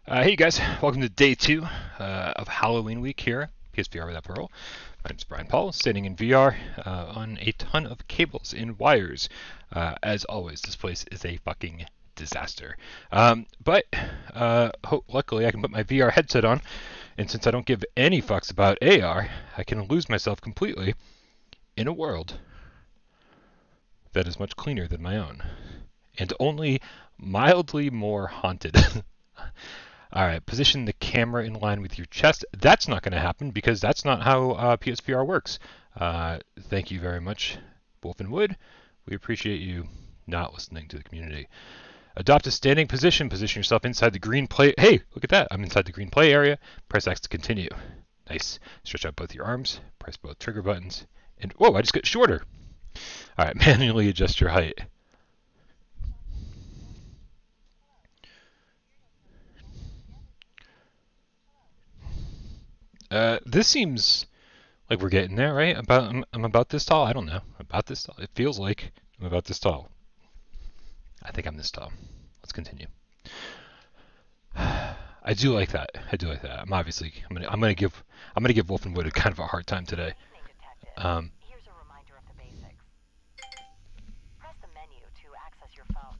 Hey you guys, welcome to day 2 of Halloween week here, PSVR without Parole. My name's Brian Paul, standing in VR on a ton of cables and wires. As always, this place is a fucking disaster. But luckily I can put my VR headset on, and since I don't give any fucks about AR, I can lose myself completely in a world that is much cleaner than my own, and only mildly more haunted. Alright, position the camera in line with your chest. That's not going to happen because that's not how PSVR works. Thank you very much, Wolf and Wood. We appreciate you not listening to the community. Adopt a standing position. Position yourself inside the green play. Hey, look at that. I'm inside the green play area. Press X to continue. Nice. Stretch out both your arms. Press both trigger buttons. And whoa, I just got shorter. Alright, manually adjust your height. This seems like we're getting there, right? I'm about this tall? I don't know. About this tall? It feels like I'm about this tall. I think I'm this tall. Let's continue. I do like that. I do like that. I'm gonna give Wolf and Wood a kind of a hard time today. Here's a reminder of the basics. Press the menu to access your phone.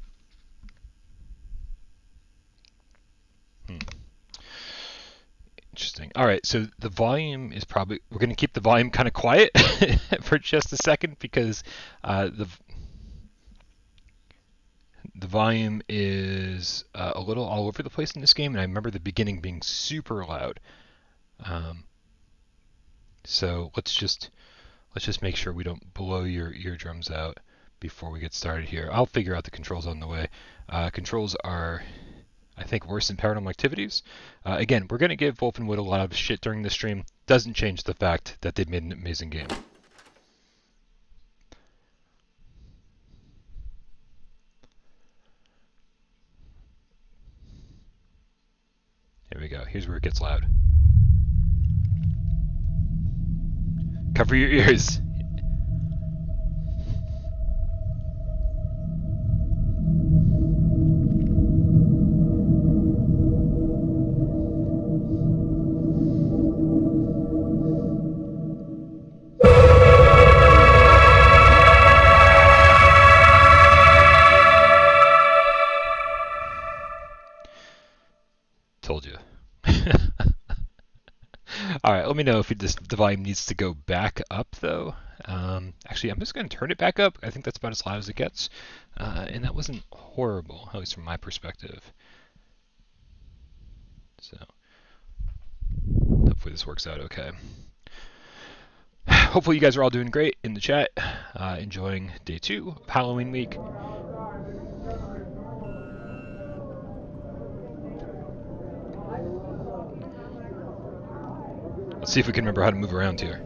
Interesting. All right, so the volume is probably... We're going to keep the volume kind of quiet for just a second because the volume is a little all over the place in this game, and I remember the beginning being super loud. So let's just make sure we don't blow your eardrums out before we get started here. I'll figure out the controls on the way. Controls are, I think, worse than Paranormal Activities. Again, we're going to give Wolf and Wood a lot of shit during the stream. Doesn't change the fact that they've made an amazing game. Here we go. Here's where it gets loud. Cover your ears. Told you. Alright, let me know if the volume needs to go back up, though. Actually, I'm just going to turn it back up. I think that's about as loud as it gets. And that wasn't horrible, at least from my perspective. So, hopefully this works out okay. Hopefully you guys are all doing great in the chat. Enjoying day 2 of Halloween week. Let's see if we can remember how to move around here.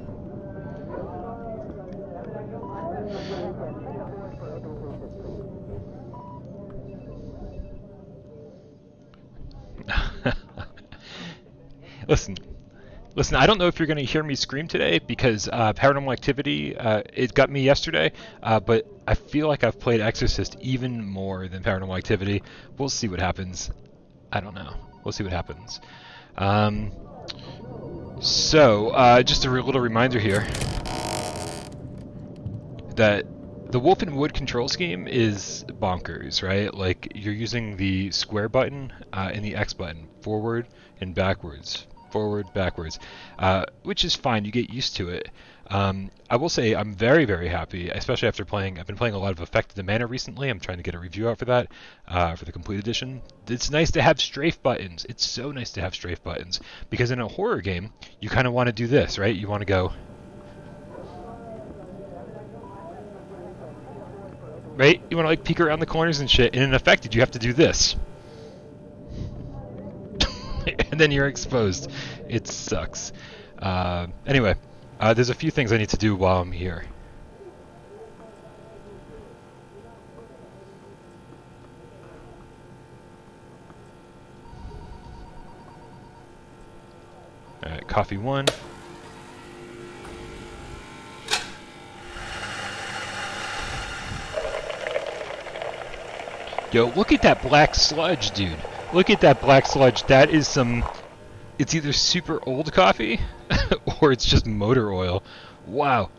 Listen, I don't know if you're going to hear me scream today because Paranormal Activity, it got me yesterday, but I feel like I've played Exorcist even more than Paranormal Activity. We'll see what happens. I don't know. We'll see what happens. So, just a little reminder here that the Wolf and Wood control scheme is bonkers, right? Like, you're using the square button and the X button, forward and backwards, which is fine. You get used to it. I will say I'm very, very happy, especially after I've been playing a lot of Effect of the Mana recently. I'm trying to get a review out for that, for the complete edition. It's nice to have strafe buttons. It's so nice to have strafe buttons, because in a horror game, you kind of want to do this, right? You want to go... Right? You want to, like, peek around the corners and shit. And in Affected, you have to do this. And then you're exposed. It sucks. Anyway, there's a few things I need to do while I'm here. Alright, coffee 1. Yo, look at that black sludge, dude. Look at that black sludge. That is some... It's either super old coffee or it's just motor oil. Wow.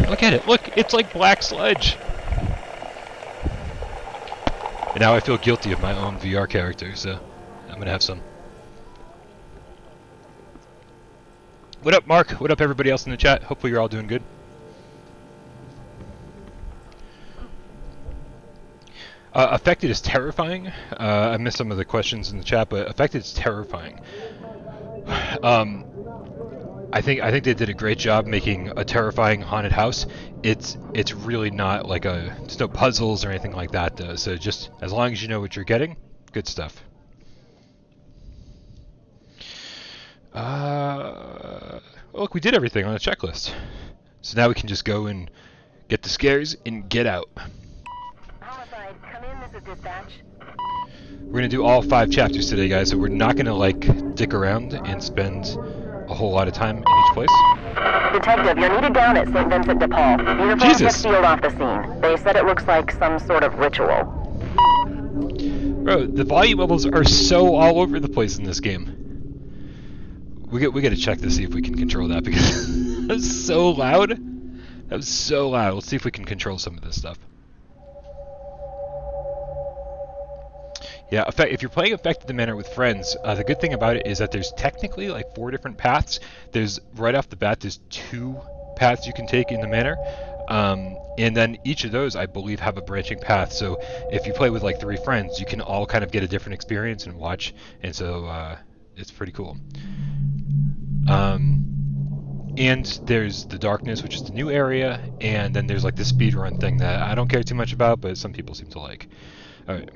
Look at it. Look, it's like black sludge. And now I feel guilty of my own VR character, so I'm gonna have some. What up, Mark? What up, everybody else in the chat? Hopefully you're all doing good. Affected is terrifying. I missed some of the questions in the chat, but affected is terrifying. I think they did a great job making a terrifying haunted house. It's really not like there's no puzzles or anything like that though. So just as long as you know what you're getting, good stuff. Look, we did everything on the checklist. So now we can just go and get the scares and get out. Homicide, come in, this is dispatch. We're gonna do all 5 chapters today, guys. So we're not gonna like dick around and spend a whole lot of time in each place. Detective, you're needed down at St. Vincent de Paul. Uniforms Jesus. get sealed off the scene. They said it looks like some sort of ritual. Bro, the volume levels are so all over the place in this game. We got to check to see if we can control that because that was so loud. That was so loud. Let's see if we can control some of this stuff. Yeah, if you're playing Affected the Manor with friends, the good thing about it is that there's technically like 4 different paths. There's right off the bat, there's 2 paths you can take in the manor, and then each of those, I believe, have a branching path. So if you play with like 3 friends, you can all kind of get a different experience and watch, and so it's pretty cool. And there's the darkness, which is the new area, and then there's like the speedrun thing that I don't care too much about, but some people seem to like. All right.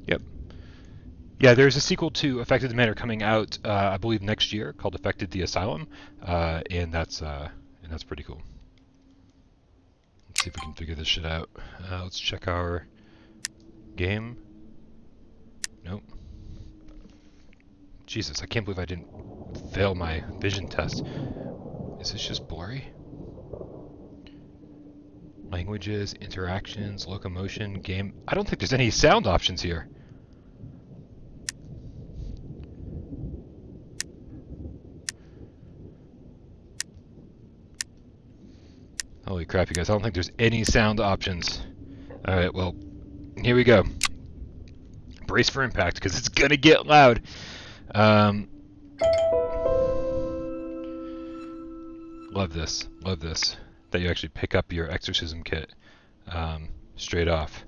Yep. Yeah, there's a sequel to Affected the Manor coming out, I believe next year, called Affected the Asylum, and that's pretty cool. Let's see if we can figure this shit out. Let's check our game. Nope. Jesus, I can't believe I didn't fail my vision test. Is this just blurry? Languages, interactions, locomotion, game. I don't think there's any sound options here. Holy crap, you guys. I don't think there's any sound options. Alright, well, here we go. Brace for impact, because it's gonna get loud. Love this. Love this. That you actually pick up your Exorcism kit straight off.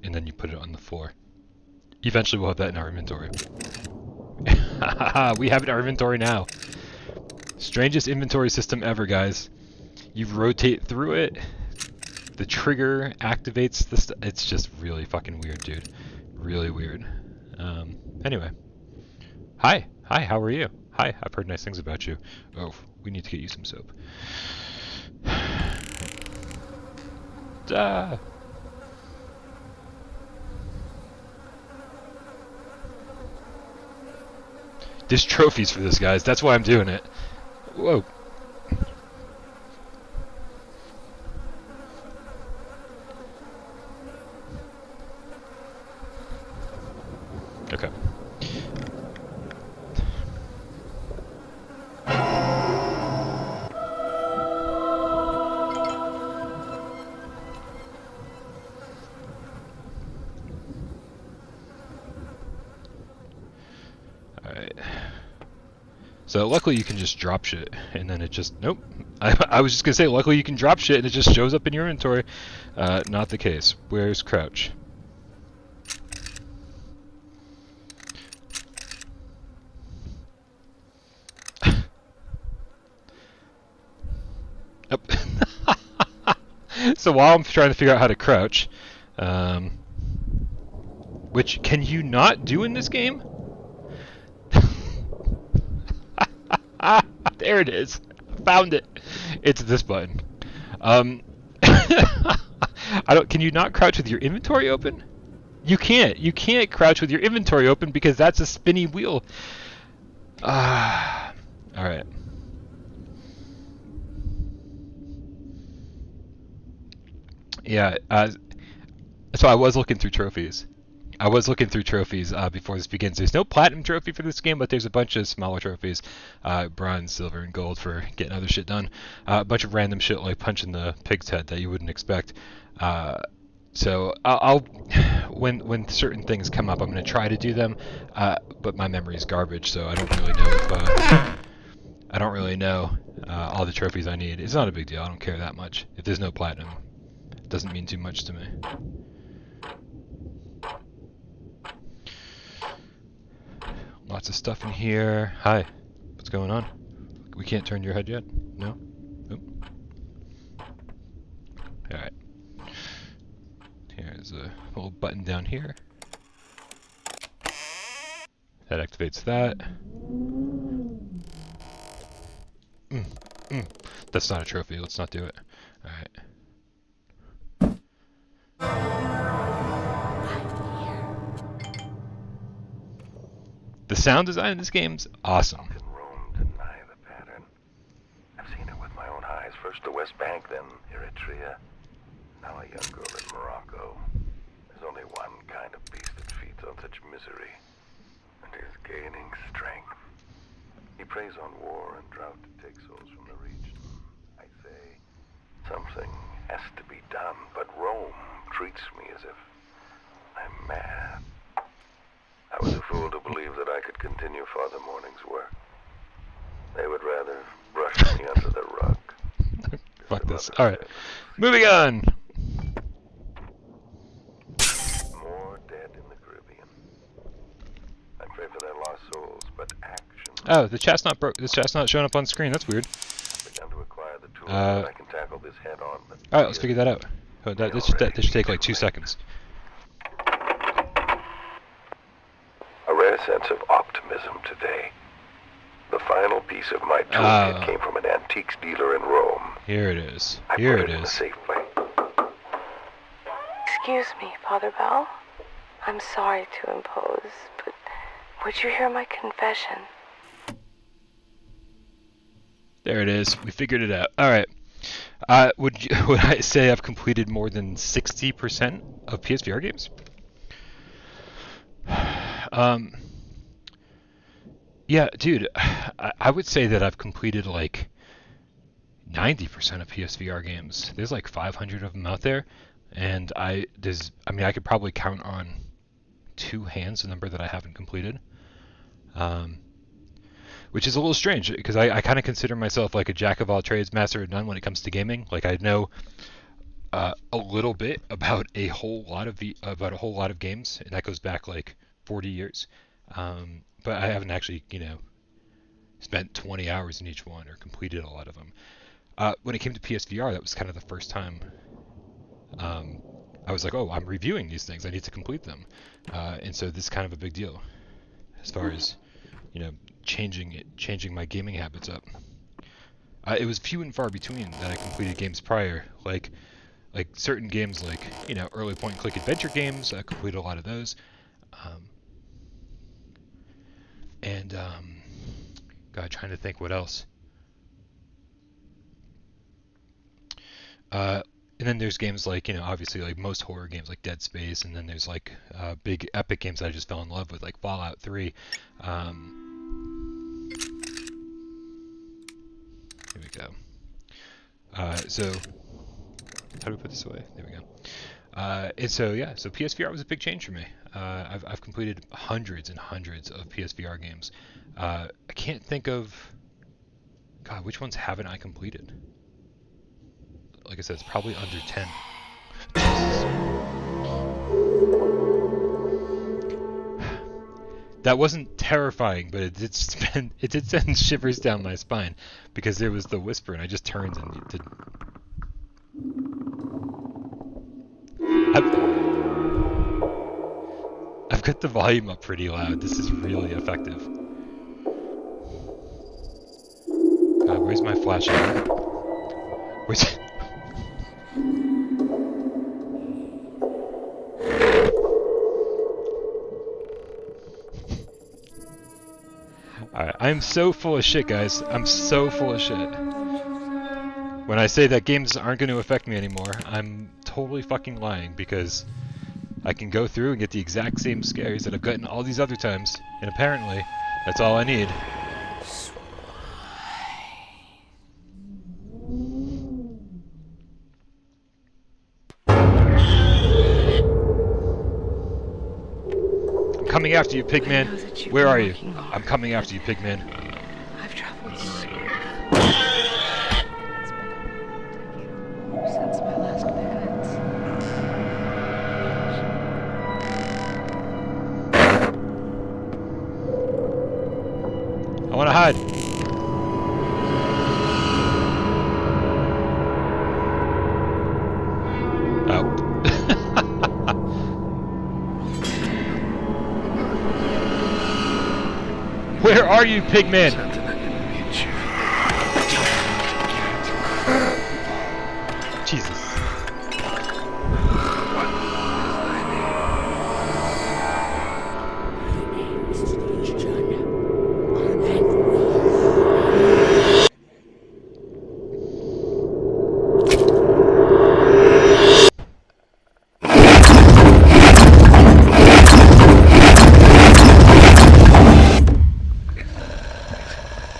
And then you put it on the floor. Eventually we'll have that in our inventory. We have it in our inventory now. Strangest inventory system ever, guys. You rotate through it. The trigger activates the stuff. It's just really fucking weird, dude. Really weird. Anyway. Hi. Hi, how are you? Hi, I've heard nice things about you. Oh, we need to get you some soap. Ah. There's trophies for this, guys. That's why I'm doing it. Whoa. Okay. Alright. So luckily you can just drop shit, and then it just, nope. I was just gonna say, luckily you can drop shit and it just shows up in your inventory. Not the case. Where's crouch? So while I'm trying to figure out how to crouch, which can you not do in this game? There it is. Found it. It's this button. I don't. Can you not crouch with your inventory open? You can't. You can't crouch with your inventory open because that's a spinny wheel. All right. Yeah. So I was looking through trophies. Before this begins. There's no platinum trophy for this game, but there's a bunch of smaller trophies, bronze, silver, and gold for getting other shit done. A bunch of random shit like punching the pig's head that you wouldn't expect. So I'll when certain things come up, I'm gonna try to do them, but my memory is garbage, so I don't really know if I don't really know all the trophies I need. It's not a big deal. I don't care that much. If there's no platinum, it doesn't mean too much to me. Lots of stuff in here. Hi. What's going on? We can't turn your head yet? No? Nope. Alright. Here's a little button down here. That activates that. That's not a trophy. Let's not do it. Alright. The sound design in this game's awesome. In Rome deny the pattern. I've seen it with my own eyes. First the West Bank, then Eritrea. Now a young girl in Morocco. There's only one kind of beast that feeds on such misery, and is gaining strength. He preys on war and drought to take souls from the region. I say, something has to be done, but Rome treats me as if I'm mad. I was a fool to believe that I could continue Father Morning's work. They would rather brush me under the rug. Fuck this. Alright. Moving on! More dead in the Caribbean. I pray for their lost souls, but action. Oh, the chat's not broke. This chat's not showing up on screen. That's weird. I've begun to acquire the tools that I can tackle this head on. Alright, let's figure that out. Oh, this should take like 2 seconds. A rare sense of optimism today. The final piece of my toolkit came from an antiques dealer in Rome. Here it is. I Here put it in a is. safe place. Excuse me, Father Bell. I'm sorry to impose, but would you hear my confession? There it is. We figured it out. Alright. Would I say I've completed more than 60% of PSVR games? Yeah, dude, I would say that I've completed like 90% of PSVR games. There's like 500 of them out there, and I could probably count on 2 hands the number that I haven't completed. Which is a little strange because I kind of consider myself like a jack of all trades, master of none when it comes to gaming. Like I know a little bit about a whole lot of games, and that goes back like 40 years. But I haven't actually, spent 20 hours in each one or completed a lot of them. When it came to PSVR, that was kind of the first time I was like, oh, I'm reviewing these things. I need to complete them. And so this is kind of a big deal as far as, changing my gaming habits up. It was few and far between that I completed games prior, like certain games like, early point and click adventure games. I completed a lot of those. God, trying to think what else. And then there's games like, obviously like most horror games like Dead Space, and then there's like big epic games that I just fell in love with, like Fallout 3. Here we go. So how do we put this away? There we go. And so so PSVR was a big change for me. I've completed hundreds and hundreds of PSVR games. I can't think of, God, which ones haven't I completed? Like I said, it's probably under 10. That wasn't terrifying, but it did send shivers down my spine because there was the whisper, and I just turned and did. I've got the volume up pretty loud. This is really effective. Where's my flashlight? Where's... Alright, I'm so full of shit, guys. I'm so full of shit. When I say that games aren't going to affect me anymore, I'm totally fucking lying, because I can go through and get the exact same scares that I've gotten all these other times, and apparently, that's all I need. I'm coming after you, Pigman. Where are you? I'm coming after you, Pigman. I've traveled so since my last penance. I want to hide. Oh. Where are you, Pigman? Jesus.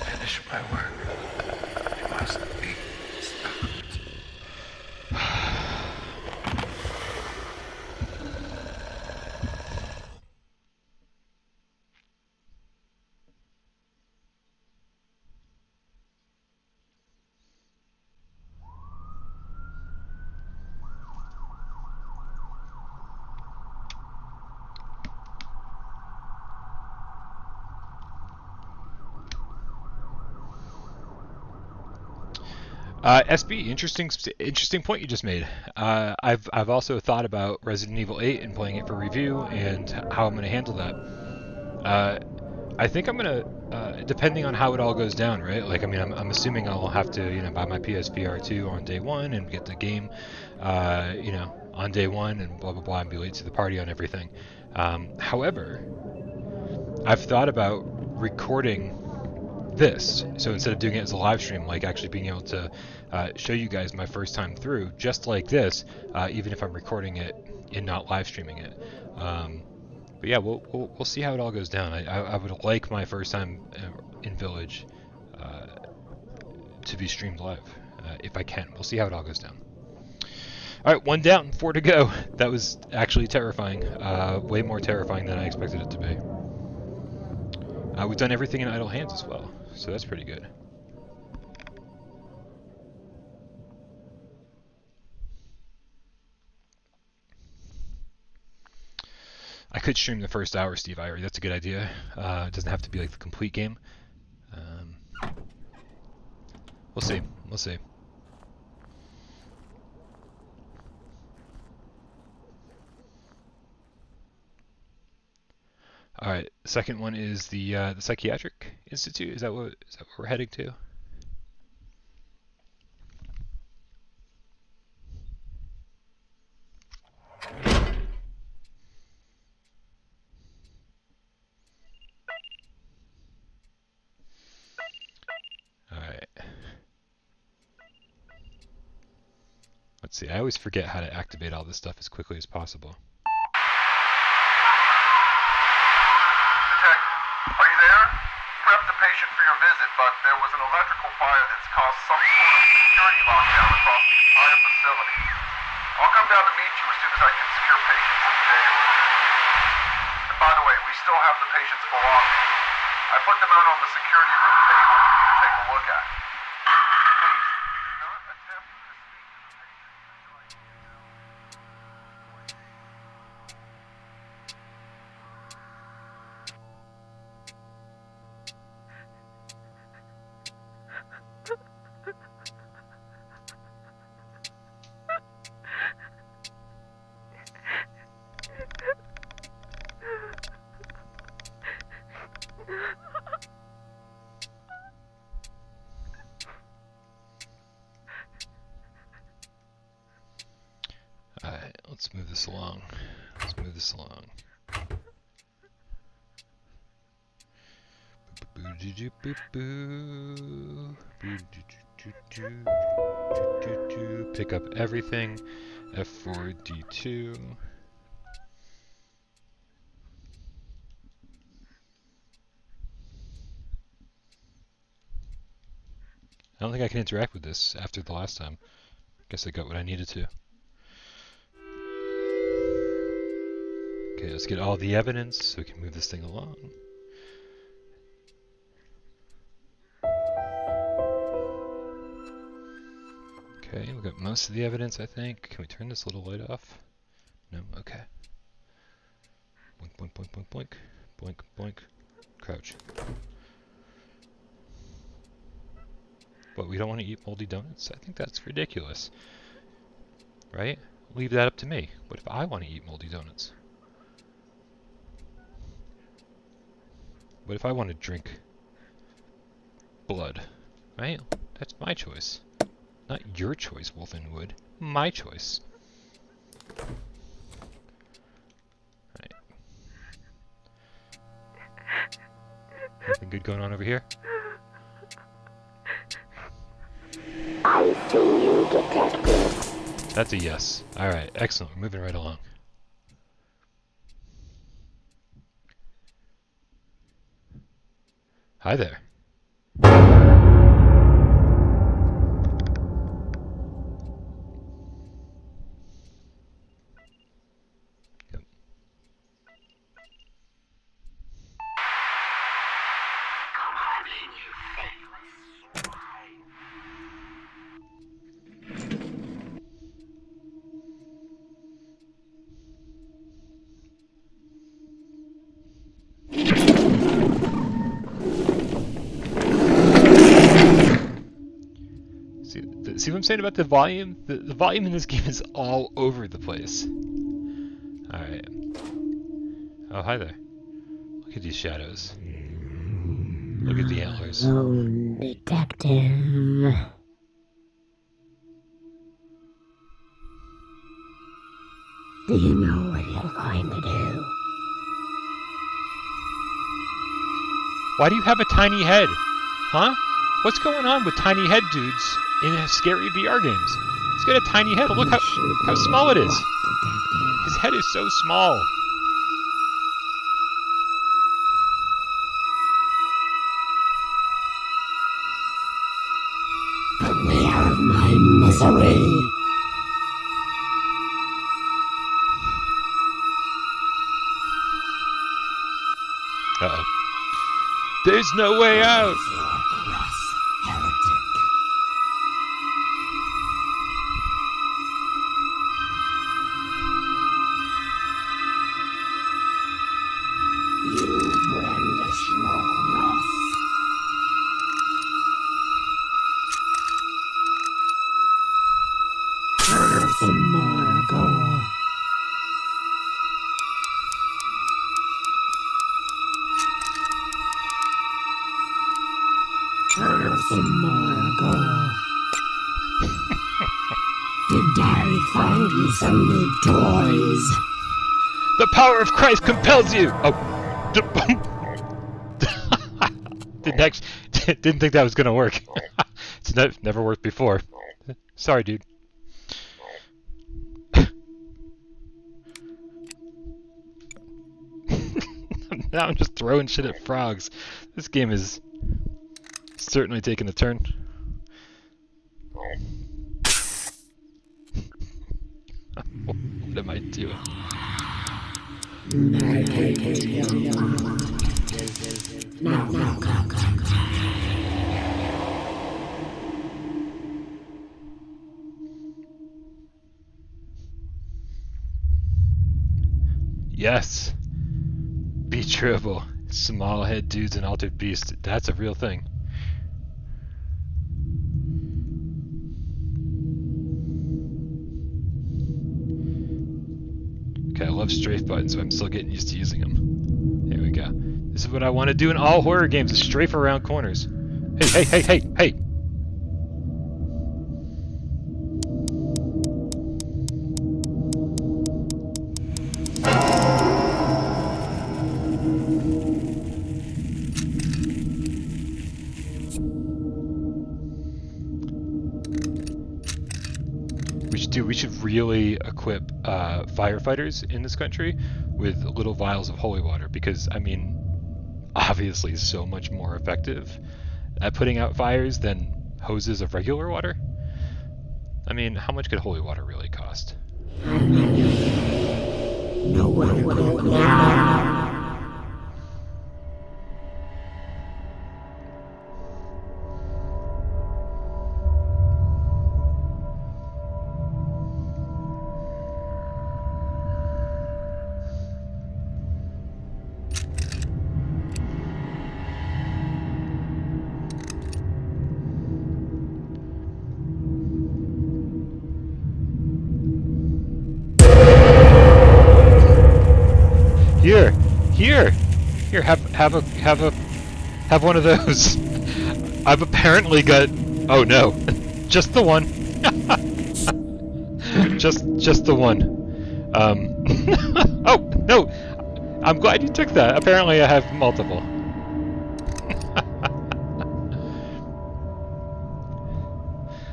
Finish my work. It must be stopped. SB, interesting point you just made. I've also thought about Resident Evil 8 and playing it for review and how I'm going to handle that. I think I'm going to, depending on how it all goes down, right? Like, I mean, I'm assuming I'll have to, buy my PSVR 2 on day one and get the game, on day one and blah, blah, blah, and be late to the party on everything. However, I've thought about recording this, so instead of doing it as a live stream, like actually being able to show you guys my first time through, just like this, even if I'm recording it and not live streaming it. But yeah, we'll see how it all goes down. I would like my first time in Village to be streamed live, if I can. We'll see how it all goes down. All right, 1 down, 4 to go. That was actually terrifying, way more terrifying than I expected it to be. We've done everything in idle hands as well, so that's pretty good. I could stream the first hour, Steve Irie. That's a good idea. It doesn't have to be like the complete game. We'll see. We'll see. All right. Second one is the Psychiatric Institute. Is that what we're heading to? All right. Let's see. I always forget how to activate all this stuff as quickly as possible. Are you there? Prepped the patient for your visit, but there was an electrical fire that's caused some sort of security lockdown across the entire facility. I'll come down to meet you as soon as I can secure patients in the day room. And by the way, we still have the patient's belongings. I put them out on the security room table for you to take a look at. Please, do not attempt to speak to the patient until I... this along. Let's move this along. Pick up everything. F4, D2. I don't think I can interact with this after the last time. Guess I got what I needed to. Okay, let's get all the evidence so we can move this thing along. Okay, we got most of the evidence, I think. Can we turn this little light off? No? Okay. Boink, boink, boink, boink, boink. Boink, boink. Crouch. But we don't want to eat moldy donuts? I think that's ridiculous. Right? Leave that up to me. What if I want to eat moldy donuts? What if I want to drink blood? Right? That's my choice. Not your choice, Wolfenwood. My choice. Right. Anything good going on over here? I see you, detective. That's a yes. Alright, excellent. We're moving right along. Hi there. Yep. See what I'm saying about the volume? The volume in this game is all over the place. Alright. Oh, hi there. Look at these shadows. Look at the antlers. Oh, detective. Do you know what you're going to do? Why do you have a tiny head? Huh? What's going on with tiny head dudes in scary VR games? He's got a tiny head. Look how small it is. His head is so small. Put me out of my misery. Uh-oh. There's no way out! Some more gold. Some more gold. Did Daddy find you some new toys? The power of Christ compels you! Oh. Didn't think that was gonna work. It's never worked before. Sorry, dude. Now I'm just throwing shit at frogs. This game is certainly taking a turn. What am I doing? Yes. Be triple. Small head dudes and altered beast. That's a real thing. Okay, I love strafe buttons, so I'm still getting used to using them. There we go. This is what I want to do in all horror games, is strafe around corners. Hey, hey, hey, hey, hey! really equip firefighters in this country with little vials of holy water, because I mean, obviously so much more effective at putting out fires than hoses of regular water. I mean, how much could holy water really cost? No one will know. Here, have one of those. I've apparently got, oh no, just the one. just the one. Oh no, I'm glad you took that. Apparently I have multiple.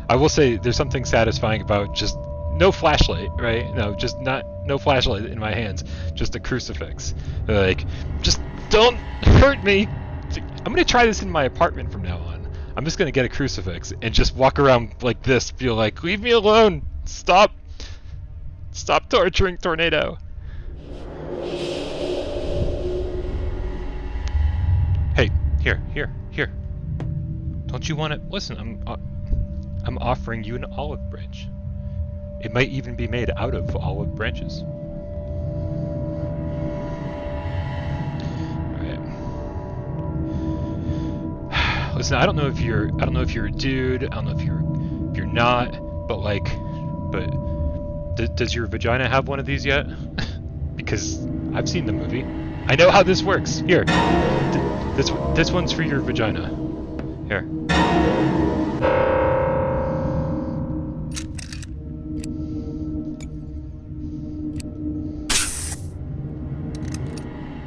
I will say there's something satisfying about just no flashlight, right? No, just no flashlight in my hands, just a crucifix. Like, just don't hurt me. I'm gonna try this in my apartment from now on. I'm just gonna get a crucifix and just walk around like this, feel like, leave me alone. Stop torturing Tornado. Hey, here. Don't you want to listen? I'm offering you an olive branch. It might even be made out of olive branches. Alright. Listen, I don't know if you're a dude, I don't know if you're not, but does your vagina have one of these yet? Because I've seen the movie. I know how this works. Here. This one's for your vagina. Here.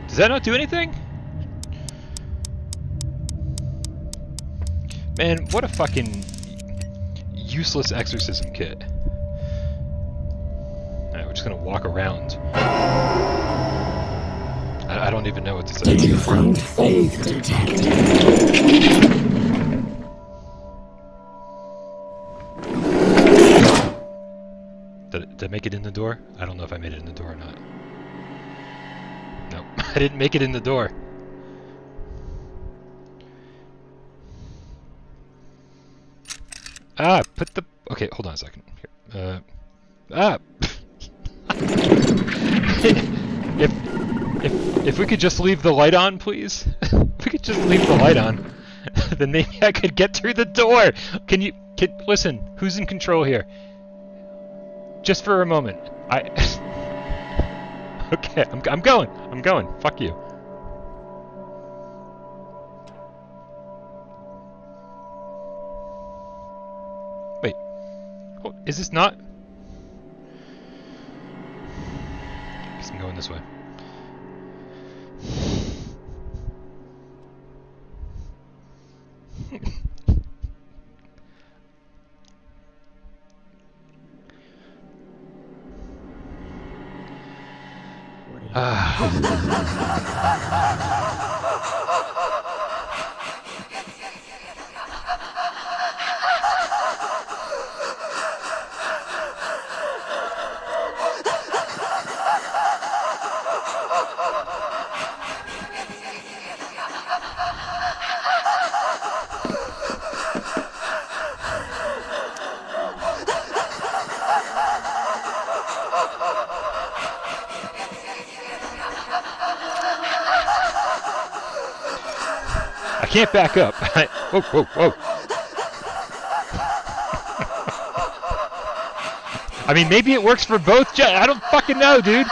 Does that not do anything? Man, what a fucking useless exorcism kit. Alright, we're just gonna walk around. I don't even know what to say. Did you find faith, detective? Did I make it in the door? I don't know if I made it in the door or not. No, I didn't make it in the door. Put the... Okay, hold on a second. Here. If we could just leave the light on, please? If we could just leave the light on, then maybe I could get through the door. Listen, who's in control here? Just for a moment. Okay, I'm going. Fuck you. Wait. Is this not? I guess I'm going this way. I can't back up. Whoa. I mean, maybe it works for both. I don't fucking know, dude.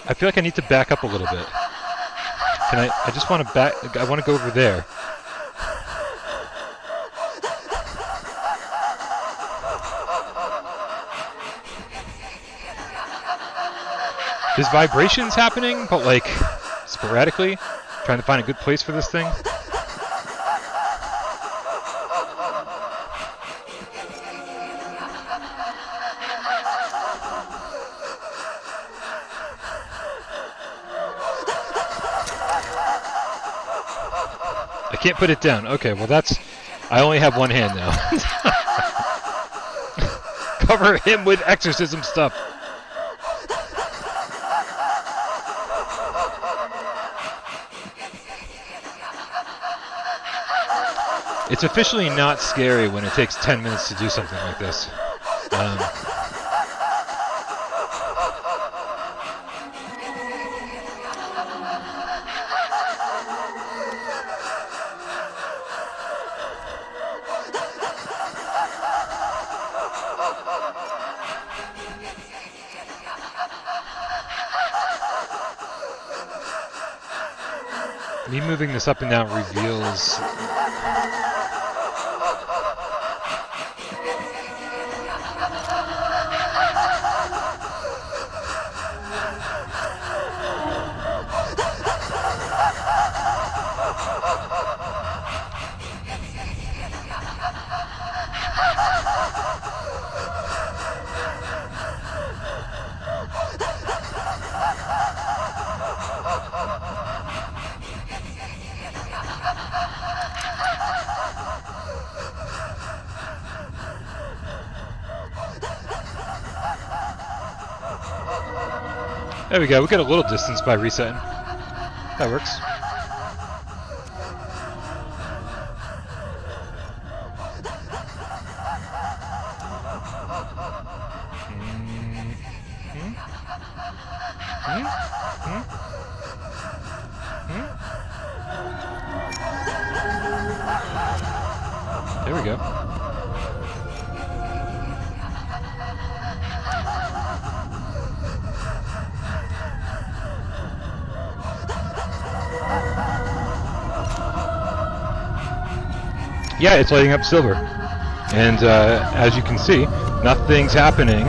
I feel like I need to back up a little bit. I just want to back. I want to go over there. There's vibrations happening, but like sporadically. Trying to find a good place for this thing. I can't put it down. Okay, well that's... I only have one hand now. Cover him with exorcism stuff. It's officially not scary when it takes 10 minutes to do something like this. Me moving this up and down reveals... There we go, we get a little distance by resetting. That works. There we go. Yeah, it's lighting up silver. And as you can see, nothing's happening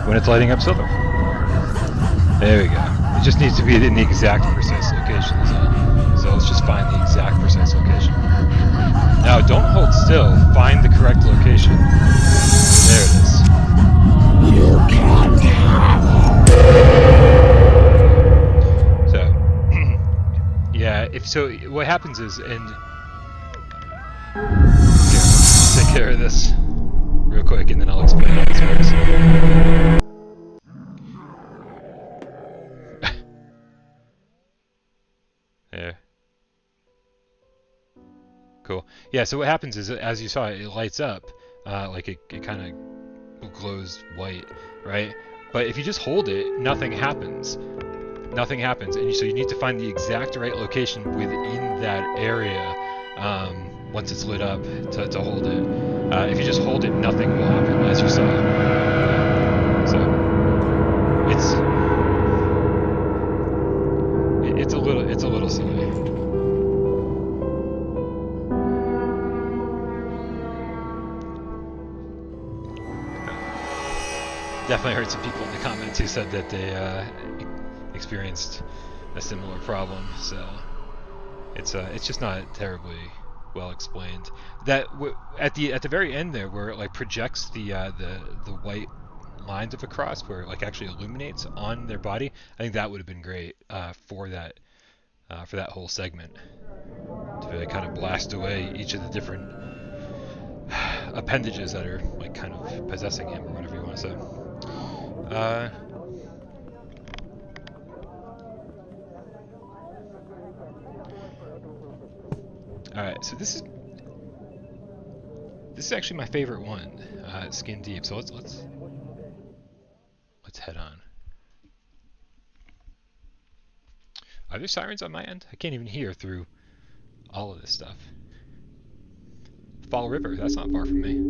when it's lighting up silver. There we go. It just needs to be in the exact precise location. So let's just find the exact precise location. Now, don't hold still. Find the correct location. There it is. You can't have it. So, yeah, what happens is, and let's take care of this real quick, and then I'll explain how this works. There. Cool. Yeah, so what happens is, as you saw, it lights up, like it kind of glows white, right? But if you just hold it, nothing happens. Nothing happens, and so you need to find the exact right location within that area once it's lit up to hold it. If you just hold it, nothing will happen, as you saw. So it's a little silly. Definitely heard some people in the comments who said that they experienced a similar problem. So it's just not terribly well explained. That at the very end there, where it like projects the white lines of a cross, where it like actually illuminates on their body. I think that would have been great for that whole segment, to really kind of blast away each of the different appendages that are like kind of possessing him, or whatever you want to say. Alright, so this is actually my favorite one, Skin Deep. So let's head on. Are there sirens on my end? I can't even hear through all of this stuff. Fall River, that's not far from me.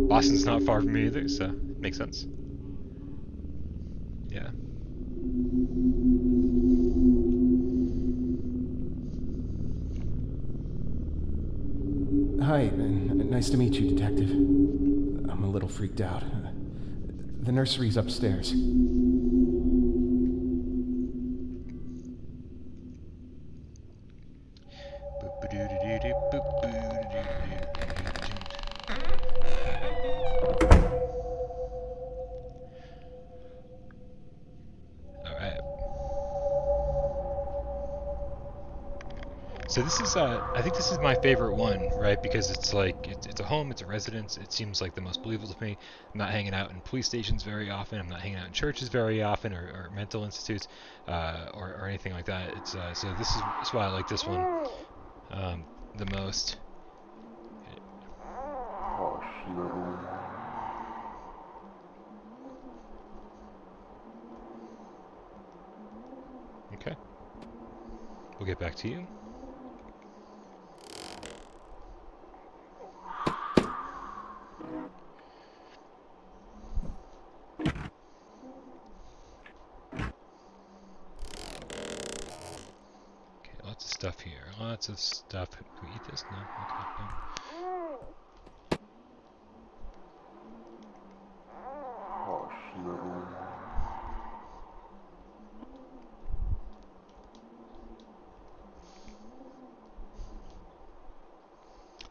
Boston's not far from me either, so makes sense. Yeah. Hi, nice to meet you, Detective. I'm a little freaked out. The nursery's upstairs. So this is, I think this is my favorite one, right? Because it's like, it's a home, it's a residence. It seems like the most believable to me. I'm not hanging out in police stations very often. I'm not hanging out in churches very often, or mental institutes, or anything like that. It's so that's why I like this one the most. Okay, we'll get back to you. Lots of stuff here. Lots of stuff. Can we eat this? No? Okay, no.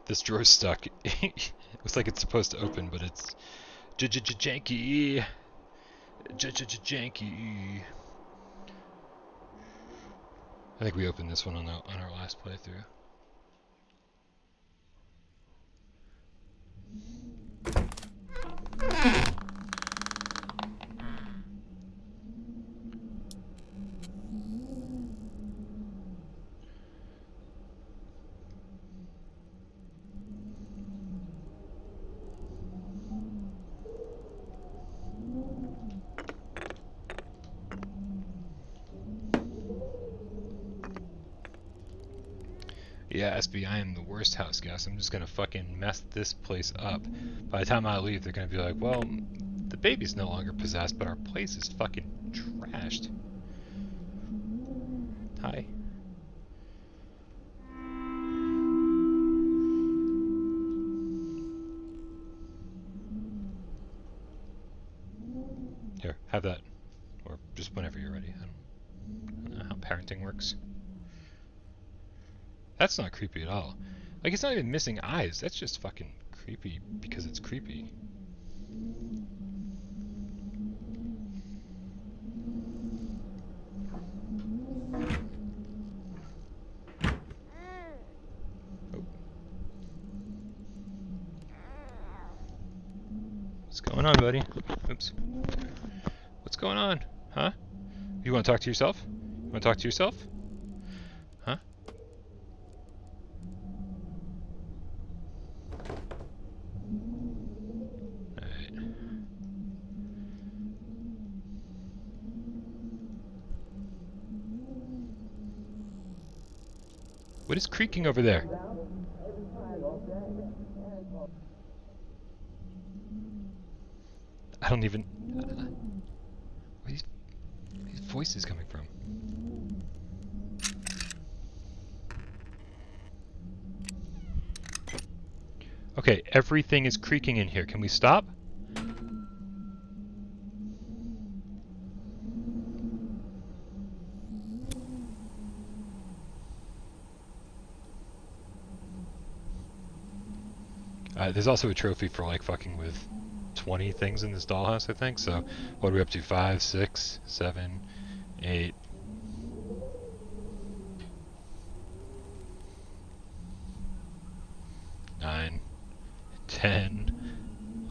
This drawer's stuck. It looks like it's supposed to open, but it's janky. Janky. I think we opened this one on our last playthrough. Yeah, SB, I am the worst house guest. I'm just gonna fucking mess this place up. By the time I leave, they're gonna be like, well, the baby's no longer possessed, but our place is fucking trashed. Hi. Here, have that. Or just whenever you're ready. I don't know how parenting works. That's not creepy at all. Like, it's not even missing eyes. That's just fucking creepy because it's creepy. Oh. What's going on, buddy? Oops. What's going on? Huh? You want to talk to yourself? You want to talk to yourself? Huh? What is creaking over there? I don't even... where are these voices coming from? Okay, everything is creaking in here. Can we stop? There's also a trophy for like fucking with 20 things in this dollhouse, I think. So what are we up to? 5, 6, 7, 8. 9, 10,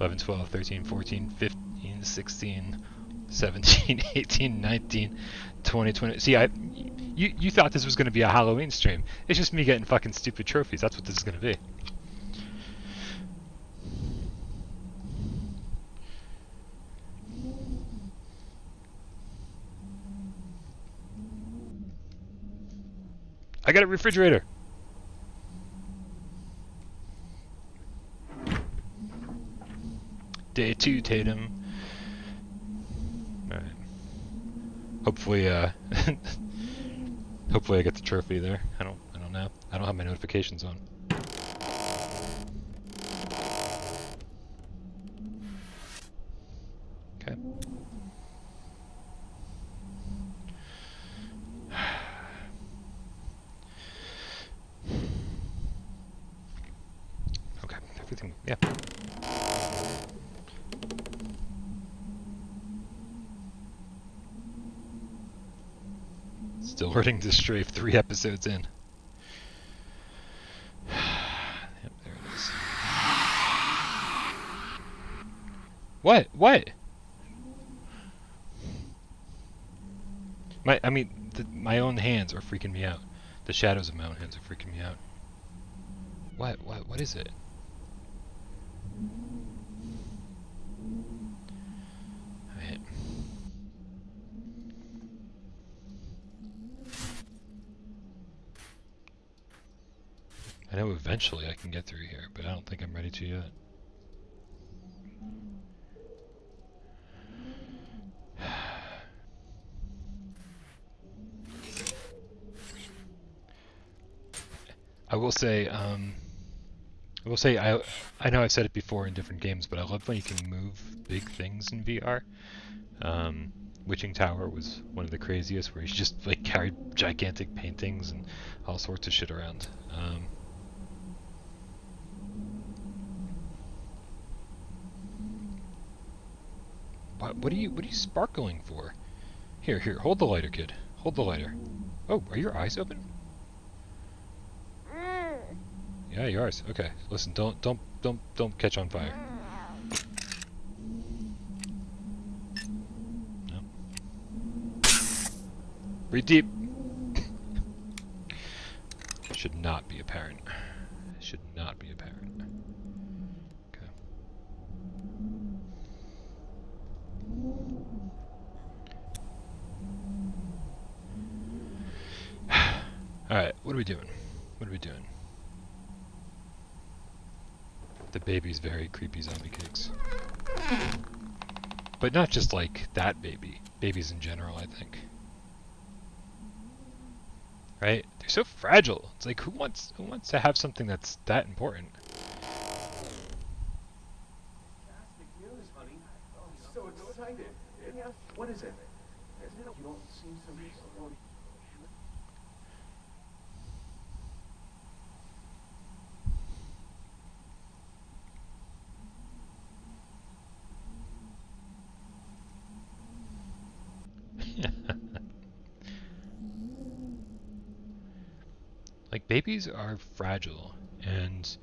11, 12, 13, 14, 15, 16, 17, 18, 19, 20, 20. See, you thought this was going to be a Halloween stream. It's just me getting fucking stupid trophies. That's what this is going to be. I got a refrigerator. Day 2, Tatum. All right. Hopefully, hopefully I get the trophy there. I don't know. I don't have my notifications on. Okay. Okay, everything, yeah. Still learning to strafe 3 episodes in. What? What? My own hands are freaking me out. The shadows of my own hands are freaking me out. What is it? Alright. I know eventually I can get through here, but I don't think I'm ready to yet. I will say, I know I've said it before in different games, but I love when you can move big things in VR. Witching Tower was one of the craziest, where you just like carried gigantic paintings and all sorts of shit around. What are you sparkling for? Here, hold the lighter, kid. Hold the lighter. Oh, are your eyes open? Yeah, yours. Okay. Listen, don't catch on fire. No. Breathe deep. Should not be apparent. Should not be apparent. Okay. All right. What are we doing? What are we doing? The baby's very creepy zombie cakes. But not just like that baby. Babies in general, I think. Right? They're so fragile. It's like who wants to have something that's that important? Fantastic news, honey. Oh, I'm so excited. Yeah, what is it? You don't seem so reasonable. Like babies are fragile, and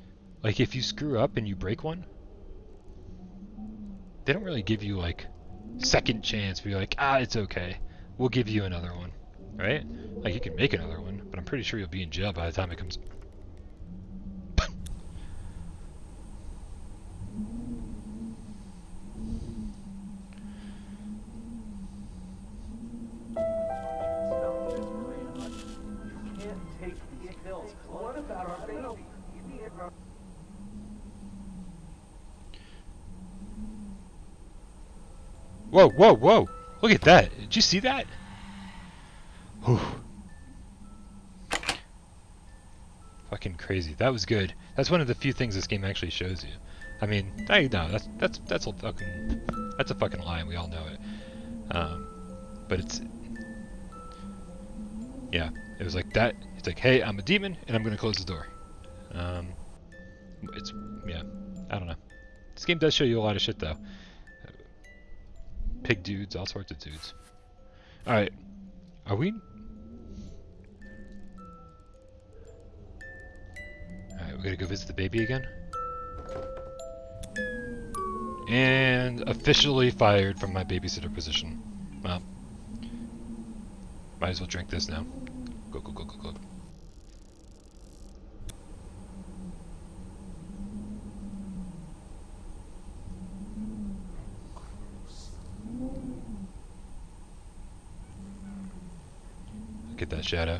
like if you screw up and you break one, they don't really give you like second chance where you're like, it's okay, we'll give you another one, right? Like you can make another one, but I'm pretty sure you'll be in jail by the time it comes. What about our baby? Whoa, whoa, whoa! Look at that! Did you see that? Whew. Fucking crazy. That was good. That's one of the few things this game actually shows you. I mean, no, that's a fucking lie, and we all know it. But it's, yeah, it was like that. It's like, hey, I'm a demon, and I'm gonna close the door. It's, yeah, I don't know. This game does show you a lot of shit though. Pig dudes, all sorts of dudes. All right, are we? Alright, we gotta go visit the baby again. And officially fired from my babysitter position. Well, might as well drink this now. Go, go, go, go, go. Look at that shadow.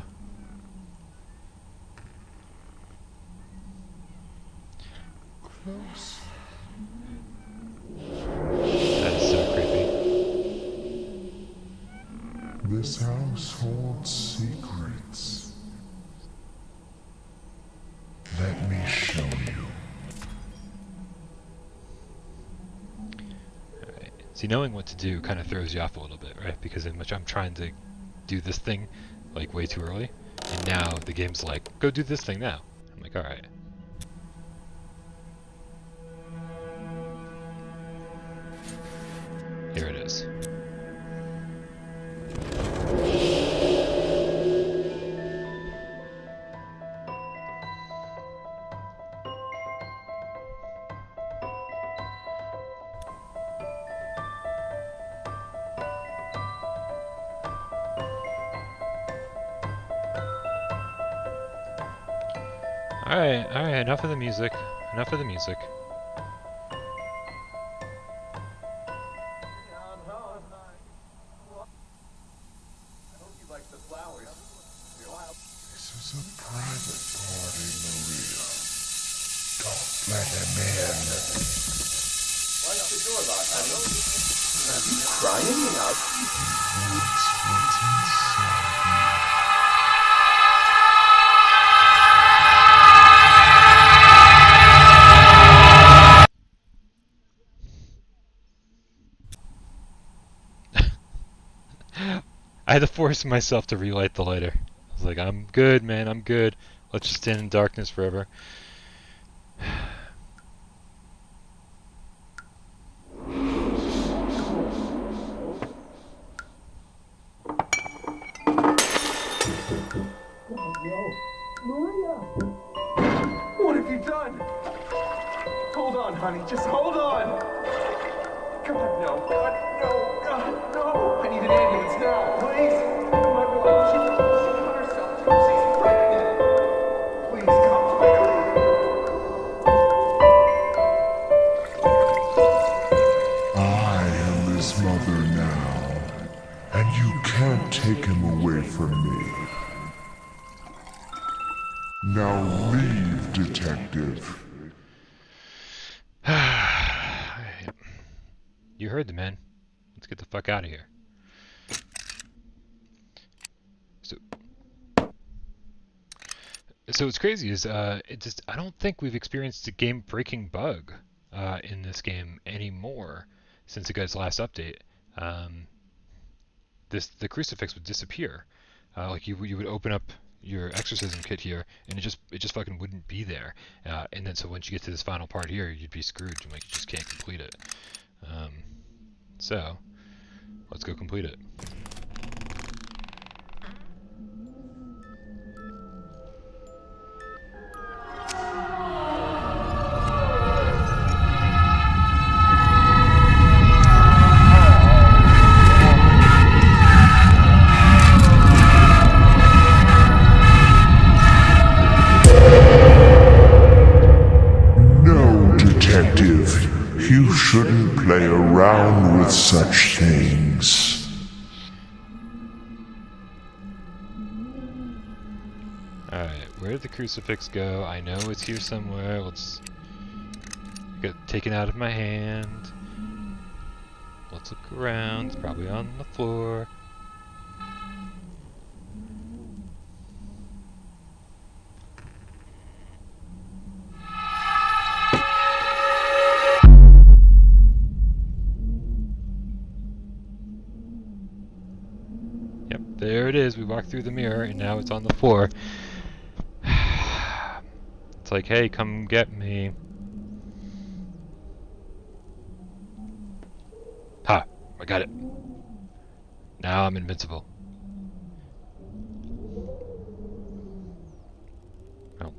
That is so creepy. This house holds secrets. Let me show you. Alright. See, knowing what to do kind of throws you off a little bit, right? Because I'm trying to do this thing like way too early, and now the game's like, go do this thing now. I'm like, alright. Here it is. Alright, enough of the music. Enough of the music. This is a private party, Maria. Don't let him in. Why's the door locked, honey? Are you crying out? What's inside I had to force myself to relight the lighter. I was like, I'm good, man, I'm good. Let's just stand in darkness forever. What have you done? Hold on, honey. Just hold on. God, no. God, no. God, no. I need an ambulance now, please. My wife, she hurt herself. She's pregnant. Please come I am his mother now, and you can't take him away from me. Now leave, detective. Alright. You heard the man. Let's get the fuck out of here. So what's crazy is I don't think we've experienced a game-breaking bug in this game anymore since the guy's last update. The crucifix would disappear. Like you would open up your exorcism kit here, and it just fucking wouldn't be there. And then so once you get to this final part here, you'd be screwed. You just can't complete it. So let's go complete it. You shouldn't play around with such things. Alright, where did the crucifix go? I know it's here somewhere. Let's get it taken out of my hand. Let's look around. It's probably on the floor. There it is. We walked through the mirror, and now it's on the floor. It's like, hey, come get me. Ha! I got it. Now I'm invincible. I don't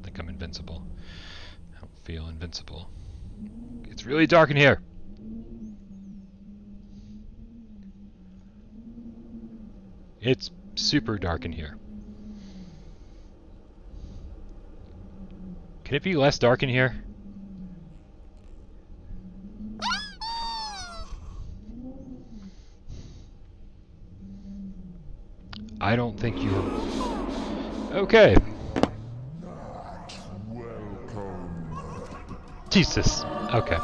think I'm invincible. I don't feel invincible. It's really dark in here. It's super dark in here. Can it be less dark in here? I don't think you're... Okay. Jesus. Okay.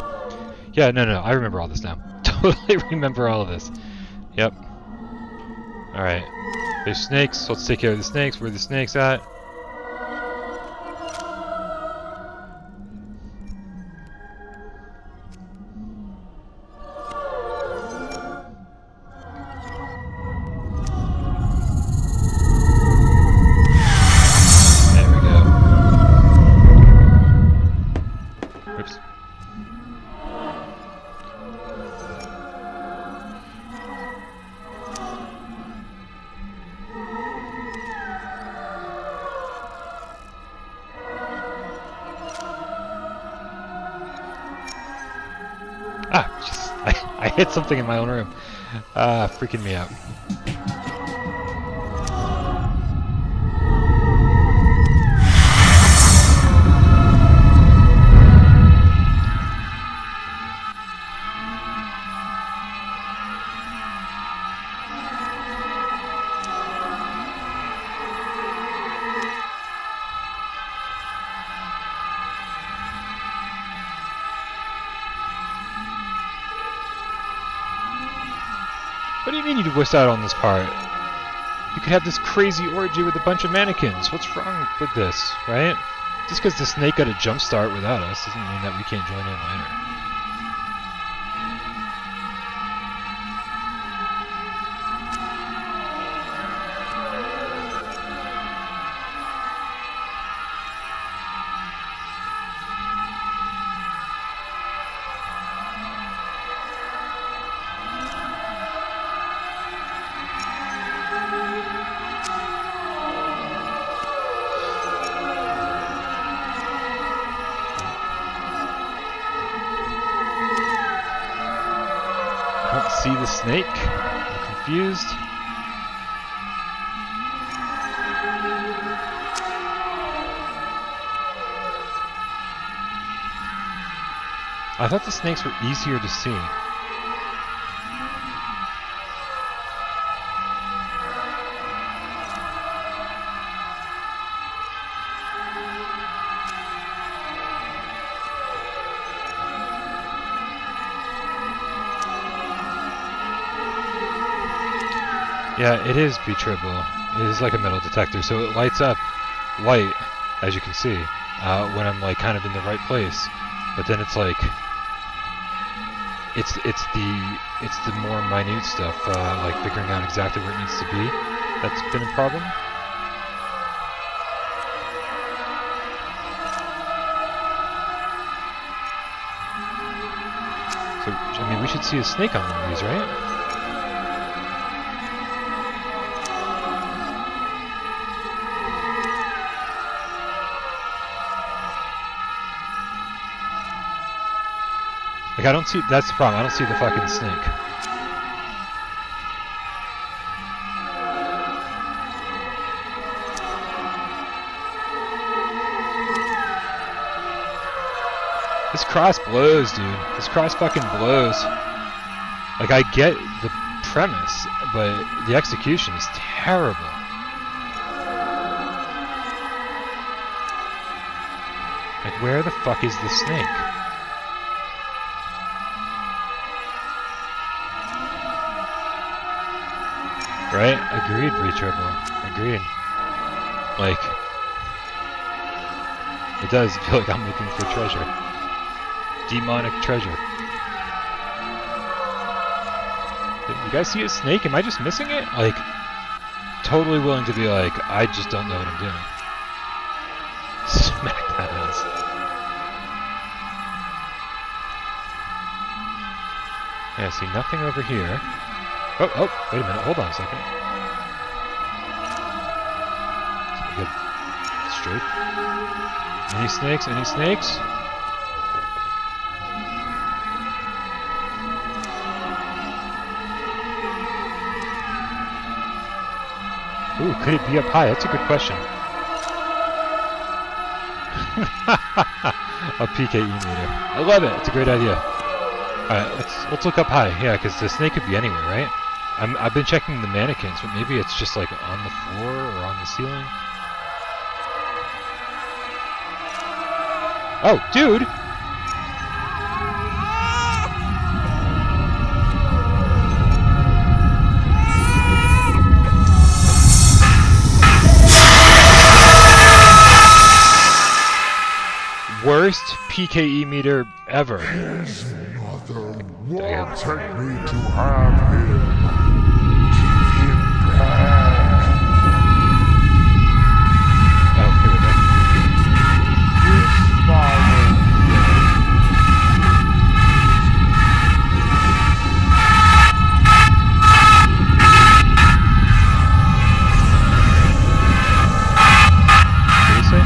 Yeah, no, I remember all this now. Totally remember all of this. Yep. Alright. There's snakes. Let's take care of the snakes. Where are the snakes at? There we go. Oops. I hit something in my own room. Freaking me out. What do you mean you wussed out on this part? You could have this crazy orgy with a bunch of mannequins. What's wrong with this, right? Just because the snake got a jump start without us doesn't mean that we can't join in later. I don't see the snake. I'm confused. I thought the snakes were easier to see. Yeah, it is B-triple. It is like a metal detector, so it lights up white, as you can see, when I'm like kind of in the right place. But then it's like, it's the more minute stuff, like figuring out exactly where it needs to be. That's been a problem. So I mean, we should see a snake on one of these, right? Like, I don't see, that's the problem, I don't see the fucking snake. This cross blows, dude. This cross fucking blows. Like, I get the premise, but the execution is terrible. Like, where the fuck is the snake? Right? Agreed, Triple. Agreed. Like, it does feel like I'm looking for treasure. Demonic treasure. You guys see a snake? Am I just missing it? Like, totally willing to be like, I just don't know what I'm doing. Smack that ass. Yeah, I see nothing over here. Oh, wait a minute, hold on a second. Good. Straight. Any snakes? Any snakes? Ooh, could it be up high? That's a good question. A PKE meter. I love it. It's a great idea. Alright, let's look up high. Yeah, because the snake could be anywhere, right? I've been checking the mannequins, but maybe it's just like on the floor or on the ceiling. Oh, dude! Worst PKE meter ever. His mother wanted me to have him. Give him back. Oh, here we go. It's my What did he say?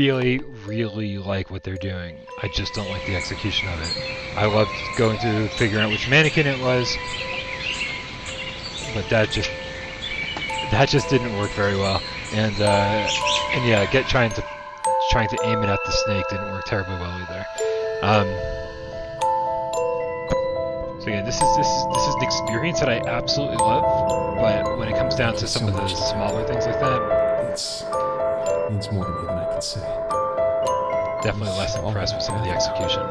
really, really like what they're doing. I just don't like the execution of it. I loved going through figuring out which mannequin it was, but that just didn't work very well. And yeah, trying to aim it at the snake didn't work terribly well either. So yeah, this is an experience that I absolutely love, but when it comes down to some of the smaller things like that, It means more to me than I can say. definitely less impressed with some of the execution.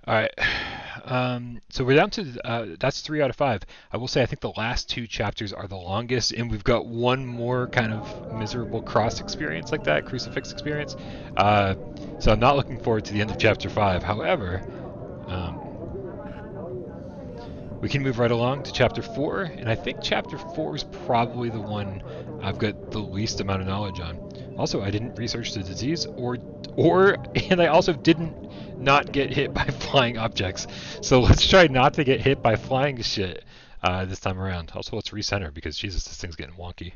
All right, so we're down to that's 3 out of 5. I will say I think the last 2 chapters are the longest, and we've got one more kind of miserable cross experience like that, crucifix experience. So I'm not looking forward to the end of chapter 5. However, we can move right along to chapter 4, and I think chapter 4 is probably the one I've got the least amount of knowledge on. Also, I didn't research the disease, and I also didn't not get hit by flying objects. So let's try not to get hit by flying shit this time around. Also, let's recenter because Jesus, this thing's getting wonky.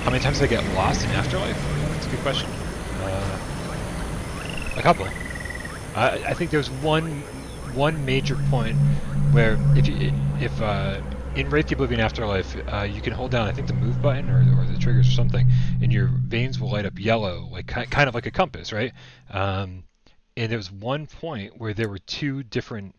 How many times did I get lost in Afterlife? That's a good question. A couple. I think there's one major point where if in Wraith the Oblivion Afterlife you can hold down I think the move button or the triggers or something, and your veins will light up yellow, like kind of like a compass, right? And there was one point where there were 2 different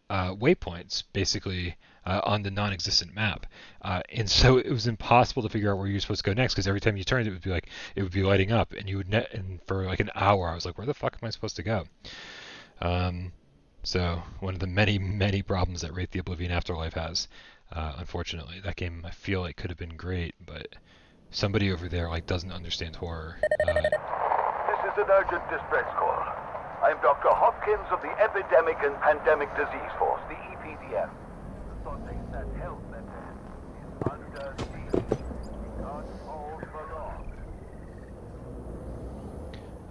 waypoints basically on the non-existent map, and so it was impossible to figure out where you're supposed to go next, because every time you turned it would be lighting up, and you would and for like an hour I was like, where the fuck am I supposed to go? So one of the many problems that Wraith the Oblivion Afterlife has, unfortunately. That game I feel like could have been great, but somebody over there like doesn't understand horror. This is an urgent distress call. I'm Dr. Hopkins of the Epidemic and Pandemic Disease Force, the EPDF. The thought that health center is under siege. We can't hold for long.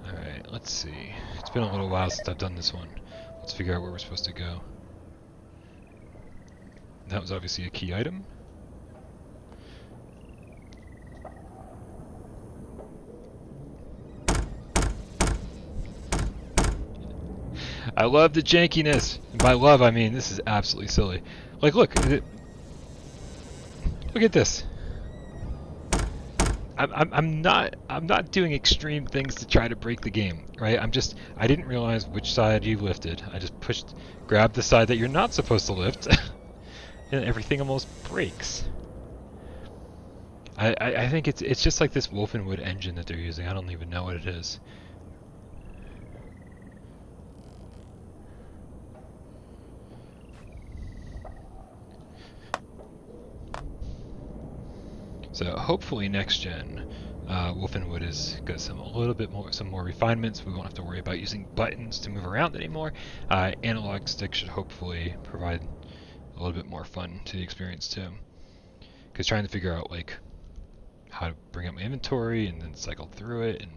Alright, let's see. It's been a little while since I've done this one. Let's figure out where we're supposed to go. That was obviously a key item. I love the jankiness. And by love, I mean this is absolutely silly. Like, look at this. I'm not doing extreme things to try to break the game, right? I didn't realize which side you lifted. I just grabbed the side that you're not supposed to lift, and everything almost breaks. I think it's just like this Wolfenwood engine that they're using. I don't even know what it is. So hopefully next gen, Wolfenwood has got some more refinements. We won't have to worry about using buttons to move around anymore. Analog stick should hopefully provide a little bit more fun to the experience too. Because trying to figure out like how to bring up my inventory and then cycle through it and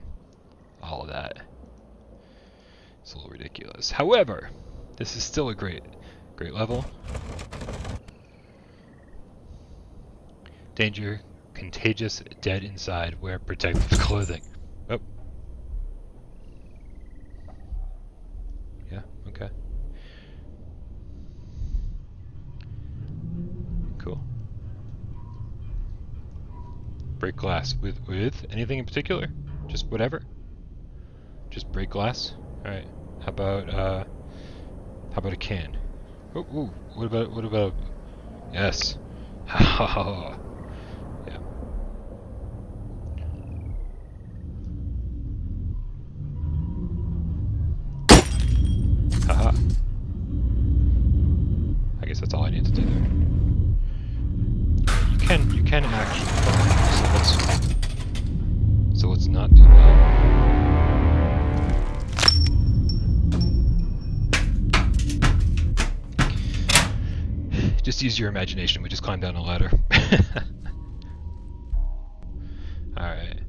all of that, it's a little ridiculous. However, this is still a great level. Danger. Contagious, dead inside, wear protective clothing. Oh. Yeah, okay. Cool. Break glass with anything in particular? Just whatever? Just break glass? Alright. How about a can? Oh, ooh, what about yes. Yeah. Haha. I guess that's all I need to do there. You can actually. So let's not do that. Just use your imagination. We just climbed down a ladder. Alright.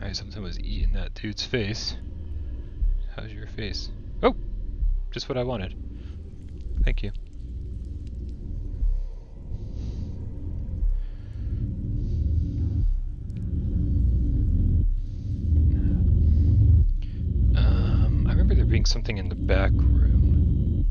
Alright, something was eating that dude's face. How's your face? Oh! Just what I wanted. Thank you. I remember there being something in the back room.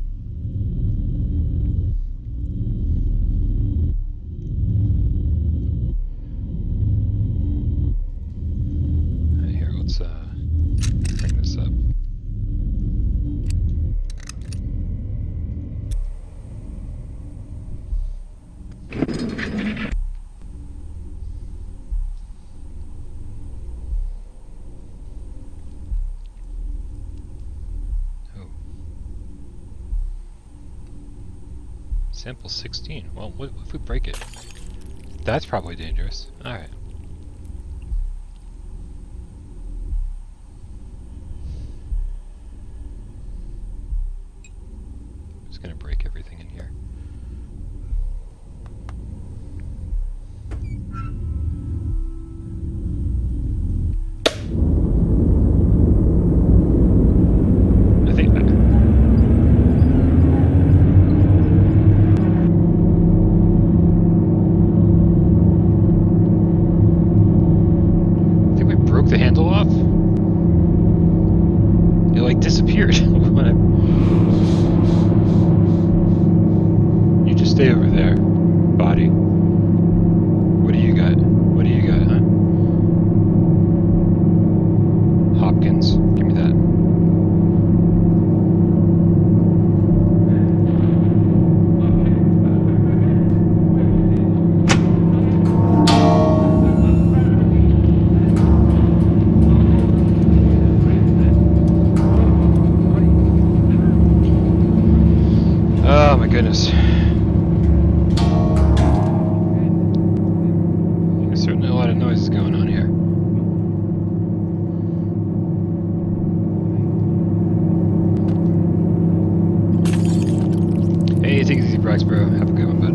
Alright, here, let's bring this up. Sample 16. Well, what if we break it? That's probably dangerous. Alright. Just gonna break everything in here. I think that. The handle off? It like disappeared. When you just stay over there, body. What do you got? What do you got, huh? Hopkins, give me that. Oh my goodness. There's certainly a lot of noises going on here. Hey, take it easy, Brax, bro. Have a good one, bud.